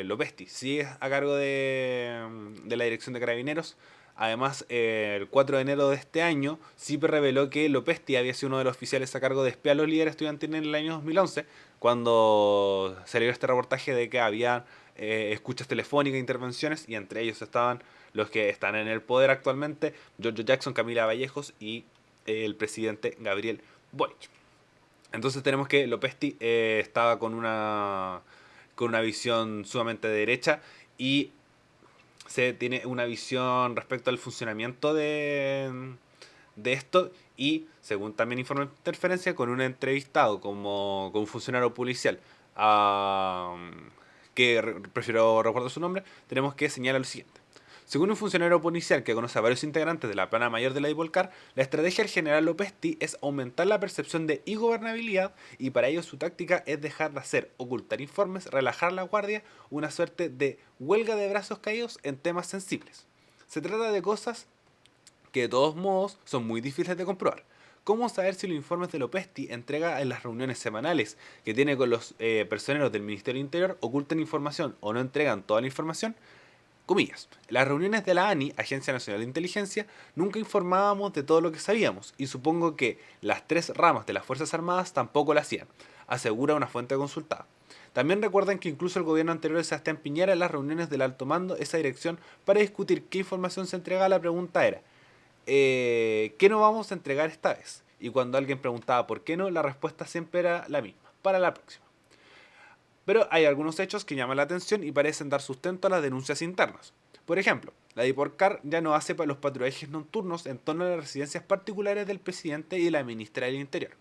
Lopesti sigue a cargo de la dirección de Carabineros. Además, el 4 de enero de este año, CIPE reveló que Lopesti había sido uno de los oficiales a cargo de espiar a los líderes estudiantiles en el año 2011, cuando salió este reportaje de que había escuchas telefónicas, intervenciones, y entre ellos estaban los que están en el poder actualmente, Giorgio Jackson, Camila Vallejos y el presidente Gabriel Boric. Entonces tenemos que Lopesti estaba con una visión sumamente derecha y se tiene una visión respecto al funcionamiento de esto y, según también informa Interferencia, con un entrevistado como con un funcionario policial que prefiero recuerdo su nombre, tenemos que señalar lo siguiente. Según un funcionario policial que conoce a varios integrantes de la plana mayor de la Dipolcar, la estrategia del general Lopesti es aumentar la percepción de ingobernabilidad y para ello su táctica es dejar de hacer, ocultar informes, relajar la guardia, una suerte de huelga de brazos caídos en temas sensibles. Se trata de cosas que de todos modos son muy difíciles de comprobar. ¿Cómo saber si los informes de Lopesti entrega en las reuniones semanales que tiene con los personeros del Ministerio del Interior ocultan información o no entregan toda la información? Comillas, en las reuniones de la ANI, Agencia Nacional de Inteligencia, nunca informábamos de todo lo que sabíamos y supongo que las tres ramas de las Fuerzas Armadas tampoco lo hacían, asegura una fuente consultada. También recuerdan que incluso el gobierno anterior de Sebastián Piñera en las reuniones del alto mando esa dirección para discutir qué información se entregaba, la pregunta era ¿qué no vamos a entregar esta vez? Y cuando alguien preguntaba por qué no, la respuesta siempre era la misma, para la próxima. Pero hay algunos hechos que llaman la atención y parecen dar sustento a las denuncias internas. Por ejemplo, la Dipolcar ya no hace los patrullajes nocturnos en torno a las residencias particulares del presidente y de la ministra del Interior.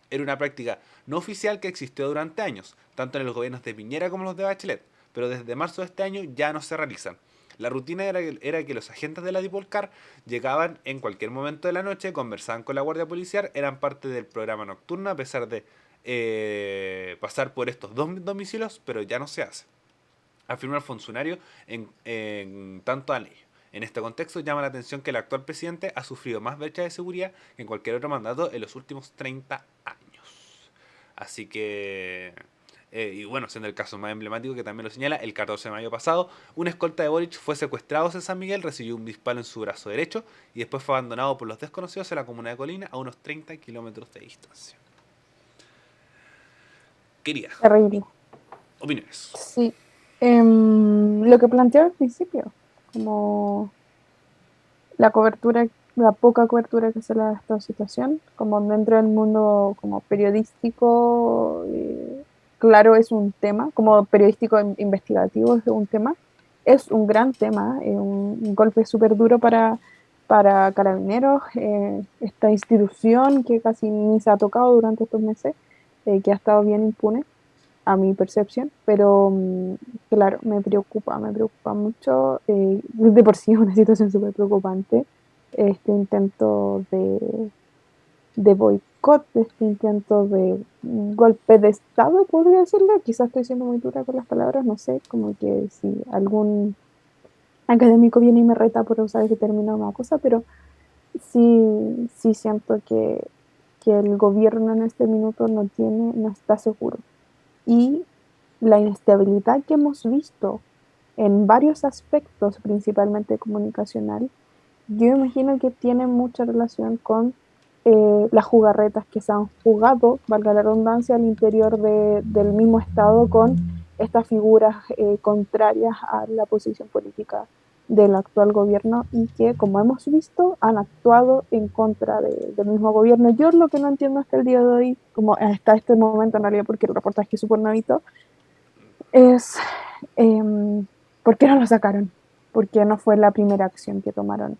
Era una práctica no oficial que existió durante años, tanto en los gobiernos de Piñera como los de Bachelet, pero desde marzo de este año ya no se realizan. La rutina era que los agentes de la Dipolcar llegaban en cualquier momento de la noche, conversaban con la guardia policial, eran parte del programa nocturno a pesar de pasar por estos dos domicilios, pero ya no se hace. Afirma el funcionario en tanto a ley. En este contexto llama la atención que el actual presidente ha sufrido más brechas de seguridad que en cualquier otro mandato en los últimos 30 años. Así que y bueno, siendo el caso más emblemático que también lo señala, el 14 de mayo pasado, un escolta de Boric fue secuestrado en San Miguel, recibió un disparo en su brazo derecho y después fue abandonado por los desconocidos en la comuna de Colina a unos 30 kilómetros de distancia. Quería. Terrible. Opiniones. Sí. Lo que planteaba al principio, como la cobertura, la poca cobertura que se le da a esta situación, como dentro del mundo como periodístico, claro, es un tema, como periodístico investigativo es un tema, es un gran tema, un golpe súper duro para Carabineros, esta institución que casi ni se ha tocado durante estos meses, que ha estado bien impune a mi percepción, pero claro, me preocupa mucho, de por sí es una situación súper preocupante, este intento de boicot, este intento de golpe de Estado, podría decirlo, quizás estoy siendo muy dura con las palabras, no sé, como que si algún académico viene y me reta por usar ese término o una cosa, pero sí siento que el gobierno en este minuto no está seguro y la inestabilidad que hemos visto en varios aspectos, principalmente comunicacional, yo imagino que tiene mucha relación con las jugarretas que se han jugado, valga la redundancia, al interior del mismo Estado con estas figuras contrarias a la posición política del actual gobierno y que, como hemos visto, han actuado en contra del mismo gobierno. Yo lo que no entiendo hasta el día de hoy, como hasta este momento en realidad, porque el reportaje es súper nuevito, es ¿por qué no lo sacaron? ¿Por qué no fue la primera acción que tomaron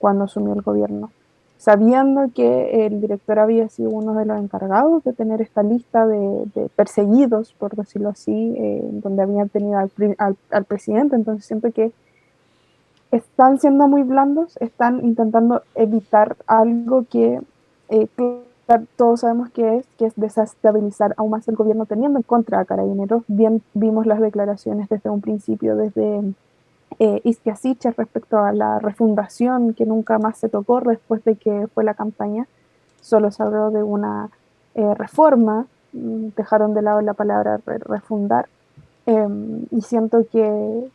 cuando asumió el gobierno? Sabiendo que el director había sido uno de los encargados de tener esta lista de perseguidos, por decirlo así, donde habían tenido al presidente, entonces siento que están siendo muy blandos, están intentando evitar algo que todos sabemos que es desestabilizar aún más el gobierno teniendo en contra a Carabineros. Bien vimos las declaraciones desde un principio, desde Isquia Siches respecto a la refundación que nunca más se tocó después de que fue la campaña. Solo se habló de una reforma, dejaron de lado la palabra refundar, y siento que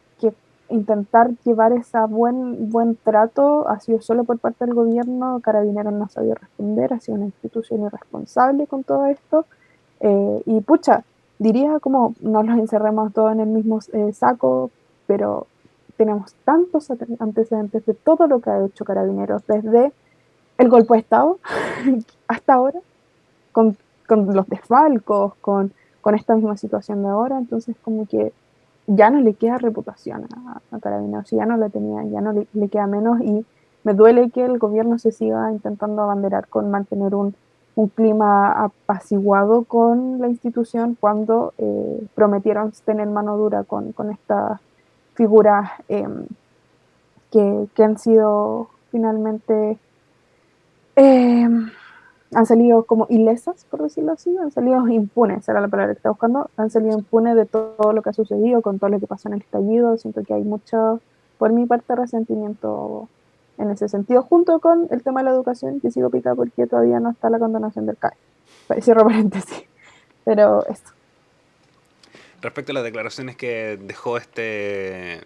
intentar llevar ese buen trato ha sido solo por parte del gobierno. Carabineros no ha sabido responder, ha sido una institución irresponsable con todo esto. Y pucha, diría como no los encerremos todos en el mismo saco, pero tenemos tantos antecedentes de todo lo que ha hecho Carabineros desde el golpe de Estado hasta ahora, con, con los desfalcos, con esta misma situación de ahora. Entonces como que ya no le queda reputación a Carabineros, ya no la tenía, ya no le queda menos, y me duele que el gobierno se siga intentando abanderar con mantener un clima apaciguado con la institución cuando prometieron tener mano dura con estas figuras que han sido finalmente eh, han salido como ilesas, por decirlo así, han salido impunes, era la palabra que estaba buscando, han salido impunes de todo lo que ha sucedido, con todo lo que pasó en el estallido. Siento que hay mucho, por mi parte, resentimiento en ese sentido, junto con el tema de la educación, que sigo pica porque todavía no está la condonación del CAE. Cierro paréntesis, pero esto. Respecto a las declaraciones que dejó este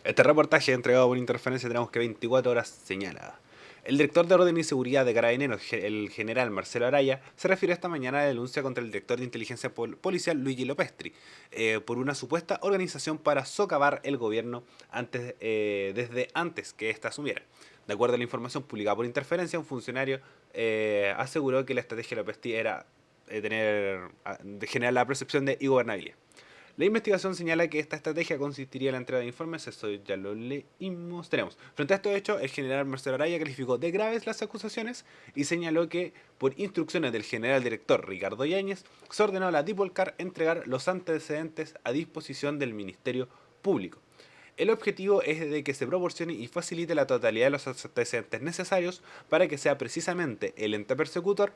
reportaje entregado por Interferencia, tenemos que 24 horas señaladas. El director de Orden y Seguridad de Carabineros, el general Marcelo Araya, se refirió esta mañana a la denuncia contra el director de inteligencia policial Luigi Lopestri por una supuesta organización para socavar el gobierno desde antes que ésta asumiera. De acuerdo a la información publicada por Interferencia, un funcionario aseguró que la estrategia de Lopestri era de generar la percepción de ingobernabilidad. La investigación señala que esta estrategia consistiría en la entrega de informes, eso ya lo leímos. Tenemos. Frente a estos hechos, el general Marcelo Araya calificó de graves las acusaciones y señaló que, por instrucciones del general director Ricardo Yáñez, se ordenó a la Dipolcar entregar los antecedentes a disposición del Ministerio Público. El objetivo es de que se proporcione y facilite la totalidad de los antecedentes necesarios para que sea precisamente el ente persecutor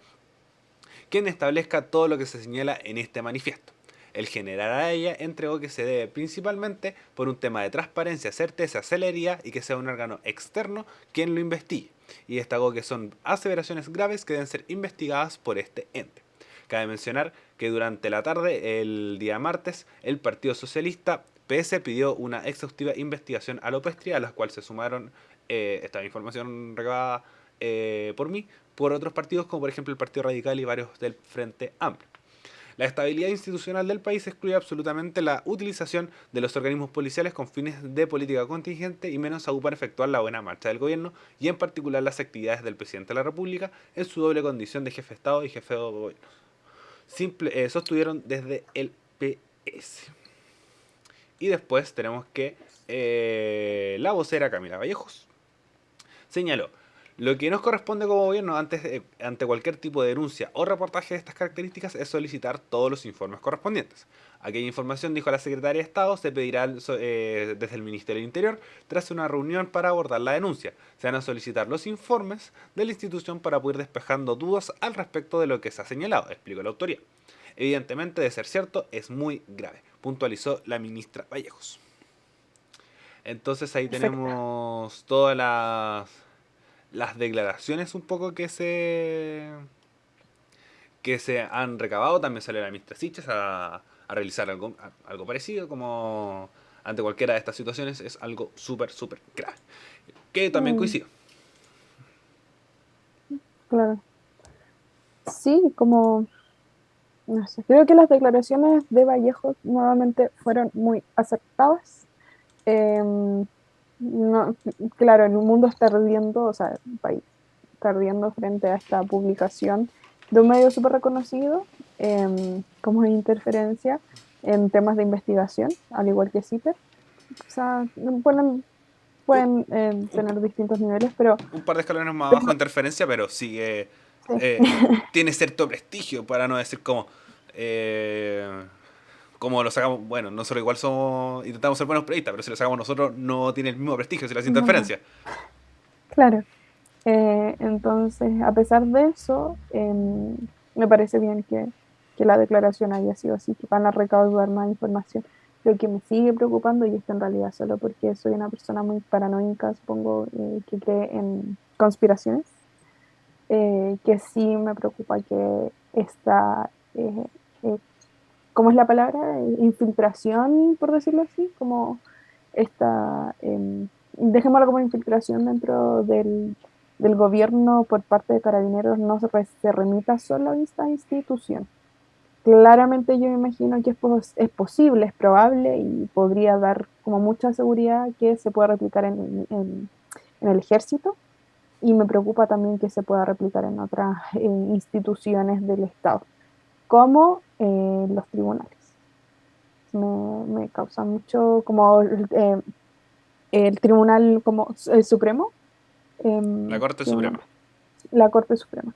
quien establezca todo lo que se señala en este manifiesto. El general Araya entregó que se debe principalmente por un tema de transparencia, certeza, celeridad y que sea un órgano externo quien lo investigue. Y destacó que son aseveraciones graves que deben ser investigadas por este ente. Cabe mencionar que durante la tarde, el día martes, el Partido Socialista PS pidió una exhaustiva investigación a Lopestri, a la cual se sumaron esta información recabada por mí, por otros partidos como por ejemplo el Partido Radical y varios del Frente Amplio. La estabilidad institucional del país excluye absolutamente la utilización de los organismos policiales con fines de política contingente y menos aún para efectuar la buena marcha del gobierno y en particular las actividades del presidente de la República en su doble condición de jefe de Estado y jefe de gobierno. Sostuvieron desde el PS. Y después tenemos que la vocera Camila Vallejos señaló: lo que nos corresponde como gobierno ante cualquier tipo de denuncia o reportaje de estas características es solicitar todos los informes correspondientes. Aquella información, dijo la secretaria de Estado, se pedirá desde el Ministerio del Interior tras una reunión para abordar la denuncia. Se van a solicitar los informes de la institución para poder ir despejando dudas al respecto de lo que se ha señalado, explicó la autoría. Evidentemente, de ser cierto, es muy grave, puntualizó la ministra Vallejos. Entonces ahí Perfecto. tenemos todas las declaraciones un poco que se han recabado. También salió la ministra Siches a realizar algo parecido, como ante cualquiera de estas situaciones es algo súper, súper grave. Que también Mm, coincido. claro. Sí, como, no sé, creo que las declaraciones de Vallejo nuevamente fueron muy acertadas. No, claro, el mundo está ardiendo, o sea, el país está ardiendo frente a esta publicación de un medio súper reconocido, como Interferencia, en temas de investigación, al igual que CIPER. O sea, Un, pueden un, tener distintos niveles, pero, un par de escalones más pero abajo, Interferencia, pero sigue. sí. eh, Tiene cierto prestigio, para no decir como lo sacamos. Bueno, nosotros igual intentamos ser buenos periodistas, pero si lo sacamos nosotros no tiene el mismo prestigio si lo hace No, Interferencia. claro. Entonces, a pesar de eso, me parece bien que la declaración haya sido así, que van a recaudar más información. Lo que me sigue preocupando, y esto en realidad solo porque soy una persona muy paranoica, supongo, que cree en conspiraciones, que sí me preocupa que esta, ¿cómo es la palabra? Infiltración, por decirlo así, como esta, dejémoslo como infiltración dentro del gobierno por parte de Carabineros, no se remita solo a esta institución. Claramente yo me imagino que es posible, es probable y podría dar como mucha seguridad que se pueda replicar en el ejército, y me preocupa también que se pueda replicar en otras instituciones del Estado, como los tribunales. Me causa mucho como el Tribunal como Supremo, La Corte que Suprema. la Corte Suprema,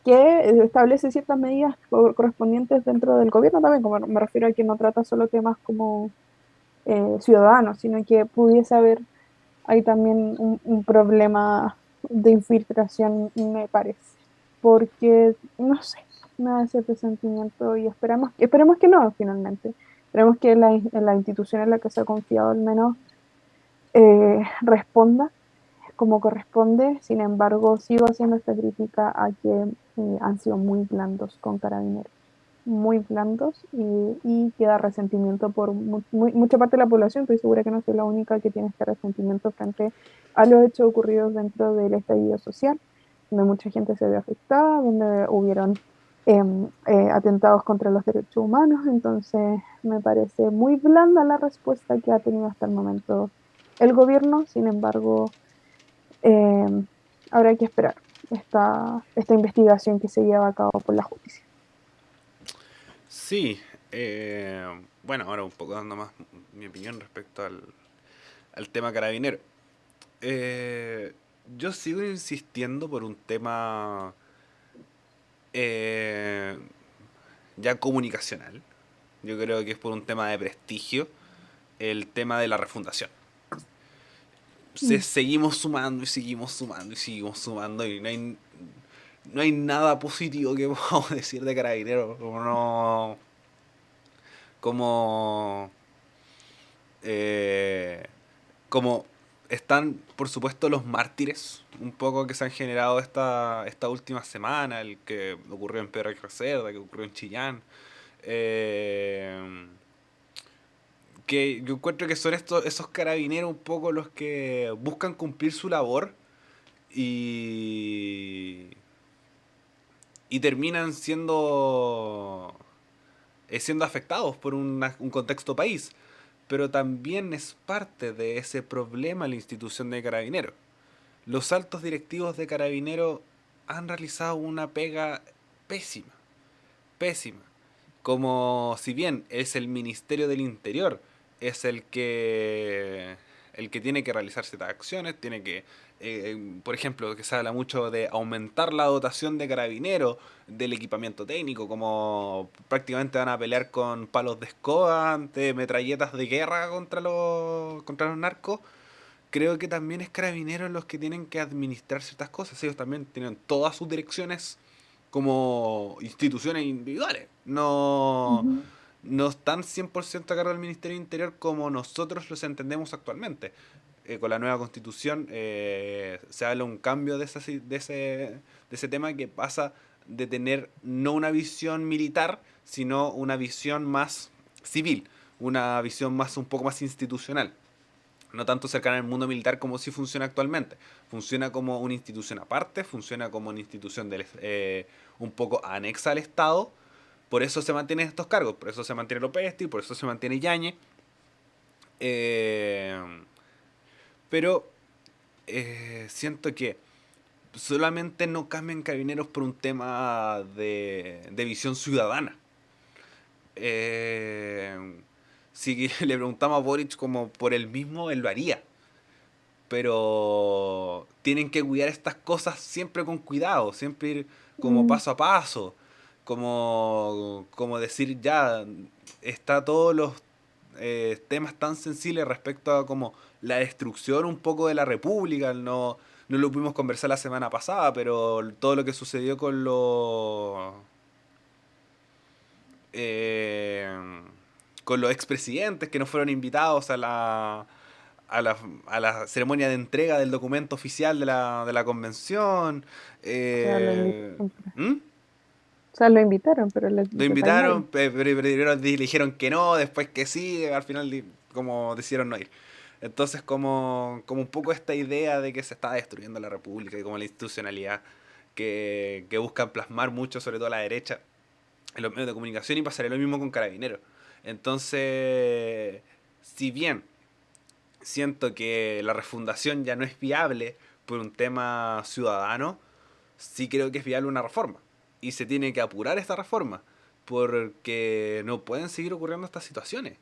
que establece ciertas medidas correspondientes dentro del gobierno también, como me refiero a que no trata solo temas como ciudadanos, sino que pudiese haber ahí también un problema de infiltración, me parece, porque no sé, me da ese presentimiento y esperemos que no, finalmente. Esperemos que la institución en la que se ha confiado al menos responda como corresponde. Sin embargo, sigo haciendo esta crítica a que han sido muy blandos con Carabineros, muy blandos, y queda resentimiento por mucha parte de la población. Estoy segura que no soy la única que tiene este resentimiento frente a los hechos ocurridos dentro del estallido social, donde mucha gente se vio afectada, donde hubieron atentados contra los derechos humanos. Entonces, me parece muy blanda la respuesta que ha tenido hasta el momento el gobierno. Sin embargo, eh, habrá que esperar esta investigación que se lleva a cabo por la justicia. Sí, bueno, ahora un poco dando más mi opinión respecto al tema carabinero. Eh, yo sigo insistiendo por un tema eh, ya comunicacional. Yo creo que es por un tema de prestigio, el tema de la refundación. Mm. Seguimos sumando y seguimos sumando y seguimos sumando y no hay nada positivo que podamos decir de Carabineros. Como no, como eh, como están, por supuesto, los mártires, un poco que se han generado esta última semana, el que ocurrió en Pedro de Reserva, que ocurrió en Chillán, eh, que yo encuentro que son esos carabineros un poco los que buscan cumplir su labor y, y terminan siendo afectados por un contexto país. Pero también es parte de ese problema la institución de Carabineros. Los altos directivos de Carabineros han realizado una pega pésima, pésima. Como si bien es el Ministerio del Interior, es el que tiene que realizar ciertas acciones, tiene que, por ejemplo, que se habla mucho de aumentar la dotación de carabineros, del equipamiento técnico, como prácticamente van a pelear con palos de escoba ante metralletas de guerra contra los narcos. Creo que también es carabineros los que tienen que administrar ciertas cosas. Ellos también tienen todas sus direcciones como instituciones individuales. No, Ujú. no están 100% a cargo del Ministerio del Interior como nosotros los entendemos actualmente. Con la nueva constitución se habla un cambio de ese tema que pasa de tener no una visión militar, sino una visión más civil, una visión más un poco más institucional, no tanto cercana al mundo militar como si funciona actualmente. Funciona como una institución aparte, funciona como una institución un poco anexa al Estado. Por eso se mantienen estos cargos, por eso se mantiene Lopesti, por eso se mantiene Yañez. Eh, pero siento que solamente no cambian carabineros por un tema de visión ciudadana. Eh, si le preguntamos a Boric como por él mismo, él lo haría, pero tienen que cuidar estas cosas siempre con cuidado, siempre ir como Mm. paso a paso, como decir ya, está todos los temas tan sensibles respecto a como la destrucción un poco de la República. No lo pudimos conversar la semana pasada, pero todo lo que sucedió eh, con los expresidentes que no fueron invitados a la, a la ceremonia de entrega del documento oficial de la convención. O sea, lo Eh, invitaron, ¿Mm? o sea, lo invitaron, pero Lo le fallaron. invitaron, pero primero le dijeron que no, después que sí, al final como decidieron no ir. Entonces como un poco esta idea de que se está destruyendo la república y como la institucionalidad que buscan plasmar mucho, sobre todo a la derecha, en los medios de comunicación, y pasaré lo mismo con Carabineros. Entonces, si bien siento que la refundación ya no es viable por un tema ciudadano, sí creo que es viable una reforma. Y se tiene que apurar esta reforma, porque no pueden seguir ocurriendo estas situaciones.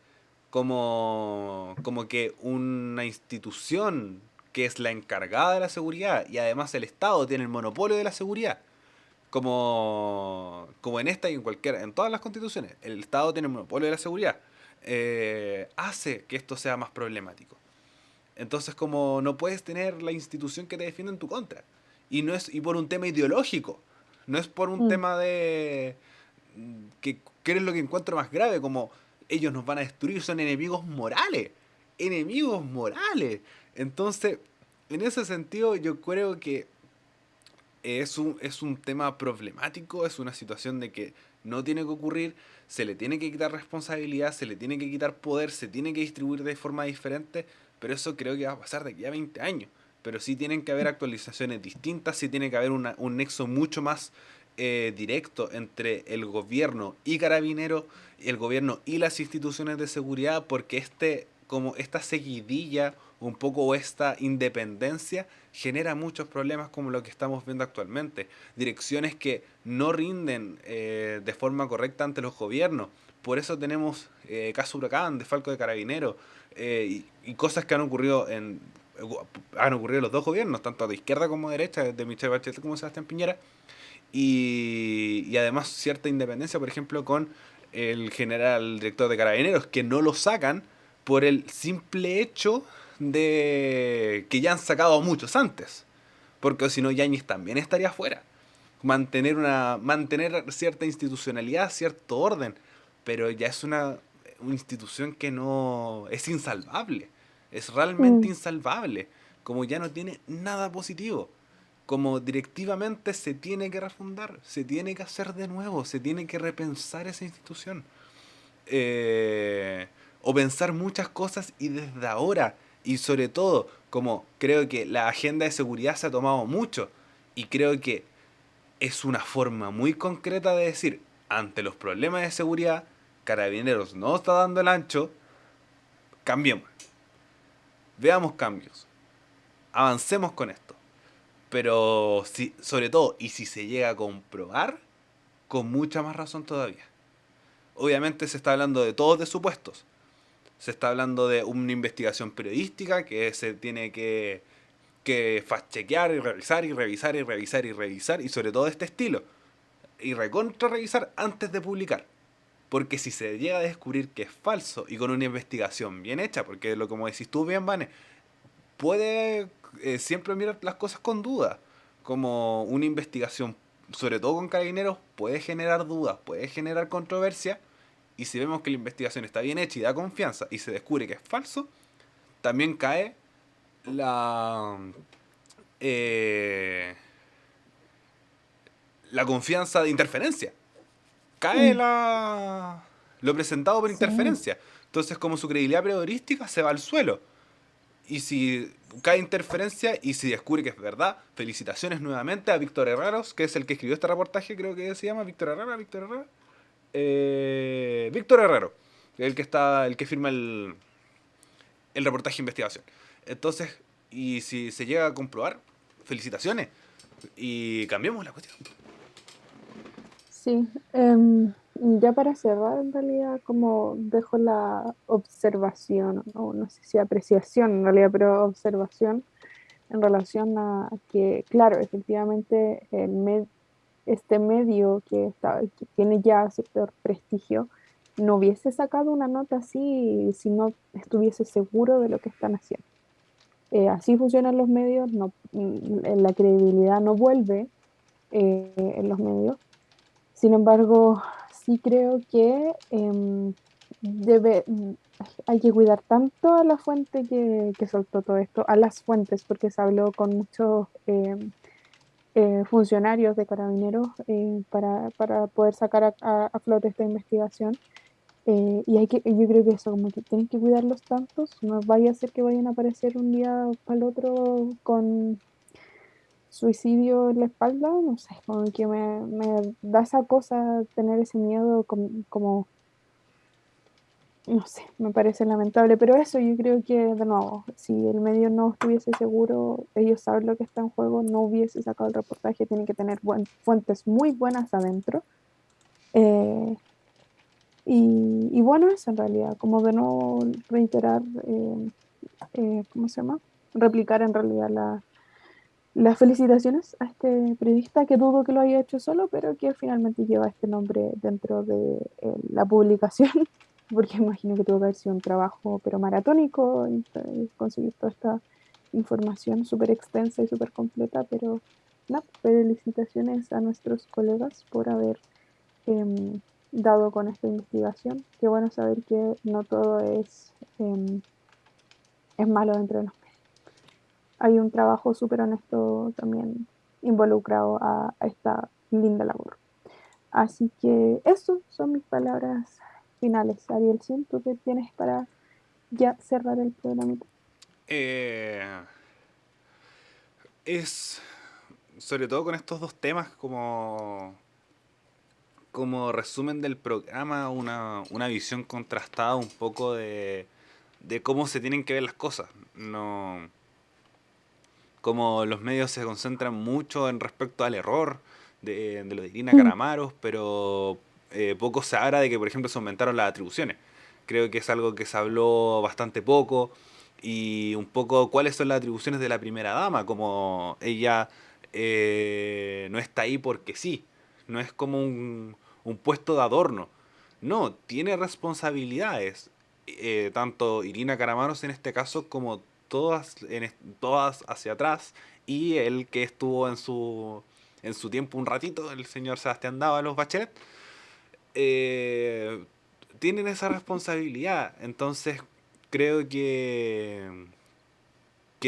Como que una institución que es la encargada de la seguridad y además el Estado tiene el monopolio de la seguridad, como en esta y en cualquiera, en todas las constituciones, el Estado tiene el monopolio de la seguridad, hace que esto sea más problemático. Entonces, como no puedes tener la institución que te defiende en tu contra. Y por un tema ideológico. No es por un Mm, tema de que es lo que encuentro más grave, como ellos nos van a destruir, son enemigos morales. Enemigos morales. Entonces, en ese sentido, yo creo que es un tema problemático, es una situación de que no tiene que ocurrir, se le tiene que quitar responsabilidad, se le tiene que quitar poder, se tiene que distribuir de forma diferente, pero eso creo que va a pasar de aquí a 20 años. Pero sí tienen que haber actualizaciones distintas, sí tiene que haber un nexo mucho más directo entre el gobierno y Carabineros, el gobierno y las instituciones de seguridad, porque como esta seguidilla, un poco esta independencia, genera muchos problemas como lo que estamos viendo actualmente. Direcciones que no rinden de forma correcta ante los gobiernos. Por eso tenemos caso Huracán, de Falco de Carabineros, y cosas que han ocurrido en los dos gobiernos, tanto de izquierda como de derecha, de Michelle Bachelet como Sebastián Piñera, y además cierta independencia, por ejemplo, con el general director de Carabineros, que no lo sacan por el simple hecho de que ya han sacado a muchos antes. Porque si no, Yañez también estaría fuera. Mantener cierta institucionalidad, cierto orden, pero ya es una institución que no es insalvable. Es realmente mm, insalvable. Como ya no tiene nada positivo, como directivamente se tiene que refundar, se tiene que hacer de nuevo, se tiene que repensar esa institución. Eh, o pensar muchas cosas y desde ahora, y sobre todo, como creo que la agenda de seguridad se ha tomado mucho, y creo que es una forma muy concreta de decir, ante los problemas de seguridad, Carabineros no está dando el ancho, cambiemos, veamos cambios, avancemos con esto. Pero si, sobre todo, y si se llega a comprobar, con mucha más razón todavía. Obviamente se está hablando de todos de supuestos. Se está hablando de una investigación periodística que se tiene que fact-chequear y revisar y revisar y revisar y revisar, y sobre todo de este estilo. Y recontra revisar antes de publicar. Porque si se llega a descubrir que es falso y con una investigación bien hecha, porque lo como decís tú bien, Vane, puede siempre mirar las cosas con duda. Como una investigación, sobre todo con carabineros, puede generar dudas, puede generar controversia. Y si vemos que la investigación está bien hecha y da confianza y se descubre que es falso, también cae la, eh, la confianza de interferencia. Cae mm, lo presentado por sí, interferencia. Entonces, como su credibilidad periodística se va al suelo. Y si cae interferencia y si descubre que es verdad, felicitaciones nuevamente a Víctor Herreros, que es el que escribió este reportaje, creo que se llama Víctor Herrera. Víctor Herrero, el que firma el reportaje de investigación. Entonces, y si se llega a comprobar, felicitaciones. Y cambiemos la cuestión. sí. Ya para cerrar, en realidad, como dejo la observación, o no sé si apreciación en realidad, pero observación en relación a que, claro, efectivamente, este medio que tiene ya cierto prestigio, no hubiese sacado una nota así si no estuviese seguro de lo que están haciendo. Así funcionan los medios, no, la credibilidad no vuelve en los medios. Sin embargo, sí creo que debe, hay que cuidar tanto a la fuente que soltó todo esto, a las fuentes, porque se habló con muchos funcionarios de carabineros para poder sacar a flote esta investigación. Y yo creo que eso, como que tienen que cuidarlos tantos, no vaya a ser que vayan a aparecer un día para el otro con suicidio en la espalda, no sé, como que me da esa cosa tener ese miedo como, no sé, me parece lamentable, pero eso yo creo que, de nuevo, si el medio no estuviese seguro, ellos saben lo que está en juego, no hubiese sacado el reportaje, tienen que tener fuentes muy buenas adentro. Eh, y bueno, eso en realidad, como de nuevo reiterar, ¿cómo se llama? Replicar en realidad las felicitaciones a este periodista que dudo que lo haya hecho solo, pero que finalmente lleva este nombre dentro de la publicación, porque imagino que tuvo que haber sido un trabajo, pero maratónico, y conseguir toda esta información súper extensa y súper completa, pero no, felicitaciones a nuestros colegas por haber dado con esta investigación. Qué bueno saber que no todo es malo dentro de los medios. Hay un trabajo súper honesto también involucrado a esta linda labor. Así que eso son mis palabras finales. Ariel, ¿tú qué tienes para ya cerrar el programa? Eh, es, sobre todo con estos dos temas, como resumen del programa, una visión contrastada un poco de cómo se tienen que ver las cosas. No, como los medios se concentran mucho en respecto al error de lo de Irina Mm, Caramaros, pero poco se habla de que, por ejemplo, se aumentaron las atribuciones. Creo que es algo que se habló bastante poco y un poco cuáles son las atribuciones de la primera dama, como ella no está ahí porque sí, no es como un puesto de adorno, no, tiene responsabilidades, tanto Irina Caramanos en este caso como todas hacia atrás y el que estuvo en su tiempo un ratito, el señor Sebastián Dávalos Bachelet, eh, tienen esa responsabilidad. Entonces creo que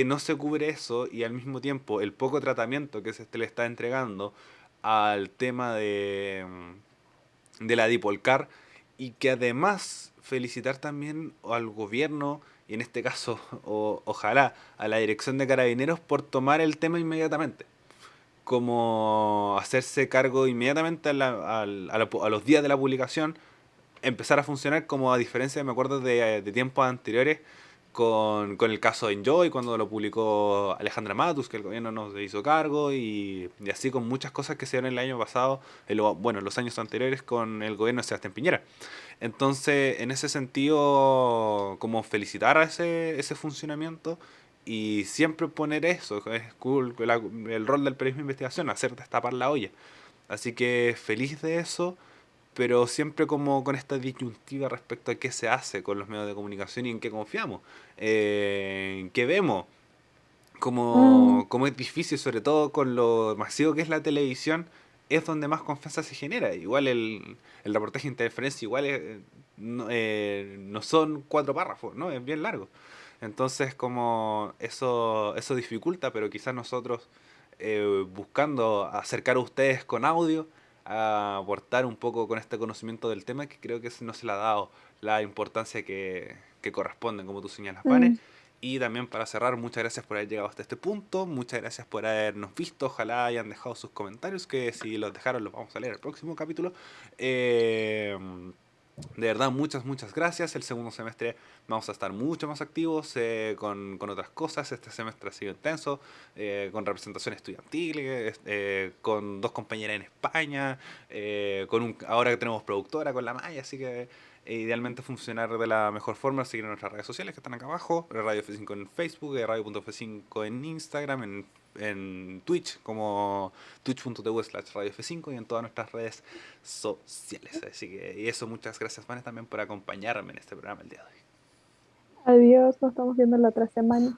no se cubre eso y al mismo tiempo el poco tratamiento que se le está entregando al tema de la Dipolcar y que además felicitar también al gobierno y en este caso ojalá a la dirección de Carabineros por tomar el tema inmediatamente, como hacerse cargo inmediatamente a los días de la publicación, empezar a funcionar como a diferencia, me acuerdo de tiempos anteriores, con el caso de Enjoy, cuando lo publicó Alejandra Matus, que el gobierno no se hizo cargo, y así con muchas cosas que se dieron el año pasado, bueno, los años anteriores con el gobierno de Sebastián Piñera. Entonces, en ese sentido, como felicitar a ese funcionamiento y siempre poner eso, es cool, el rol del periodismo de investigación, hacer destapar la olla. Así que feliz de eso, pero siempre como con esta disyuntiva respecto a qué se hace con los medios de comunicación y en qué confiamos, en qué vemos, mm, como es difícil, sobre todo con lo masivo que es la televisión, es donde más confianza se genera. Igual el reportaje de interferencia igual no son 4 párrafos, ¿no? Es bien largo. Entonces como eso dificulta, pero quizás nosotros buscando acercar a ustedes con audio, a aportar un poco con este conocimiento del tema que creo que no se le ha dado la importancia que corresponde, como tú señalas, Vane. mm. Y también para cerrar, muchas gracias por haber llegado hasta este punto, muchas gracias por habernos visto, ojalá hayan dejado sus comentarios, que si los dejaron los vamos a leer en el próximo capítulo. Eh, de verdad, muchas gracias. El segundo semestre vamos a estar mucho más activos con otras cosas. Este semestre ha sido intenso, con representación estudiantil, con 2 compañeras en España, ahora que tenemos productora con la Maya, así que idealmente funcionar de la mejor forma. Seguir en nuestras redes sociales que están acá abajo, Radio F5 en Facebook, Radio.f5 en Instagram, en Twitch como twitch.tv/Radio F5 y en todas nuestras redes sociales. Así que, y eso, muchas gracias, Vanes, también por acompañarme en este programa el día de hoy. Adiós, nos estamos viendo la otra semana.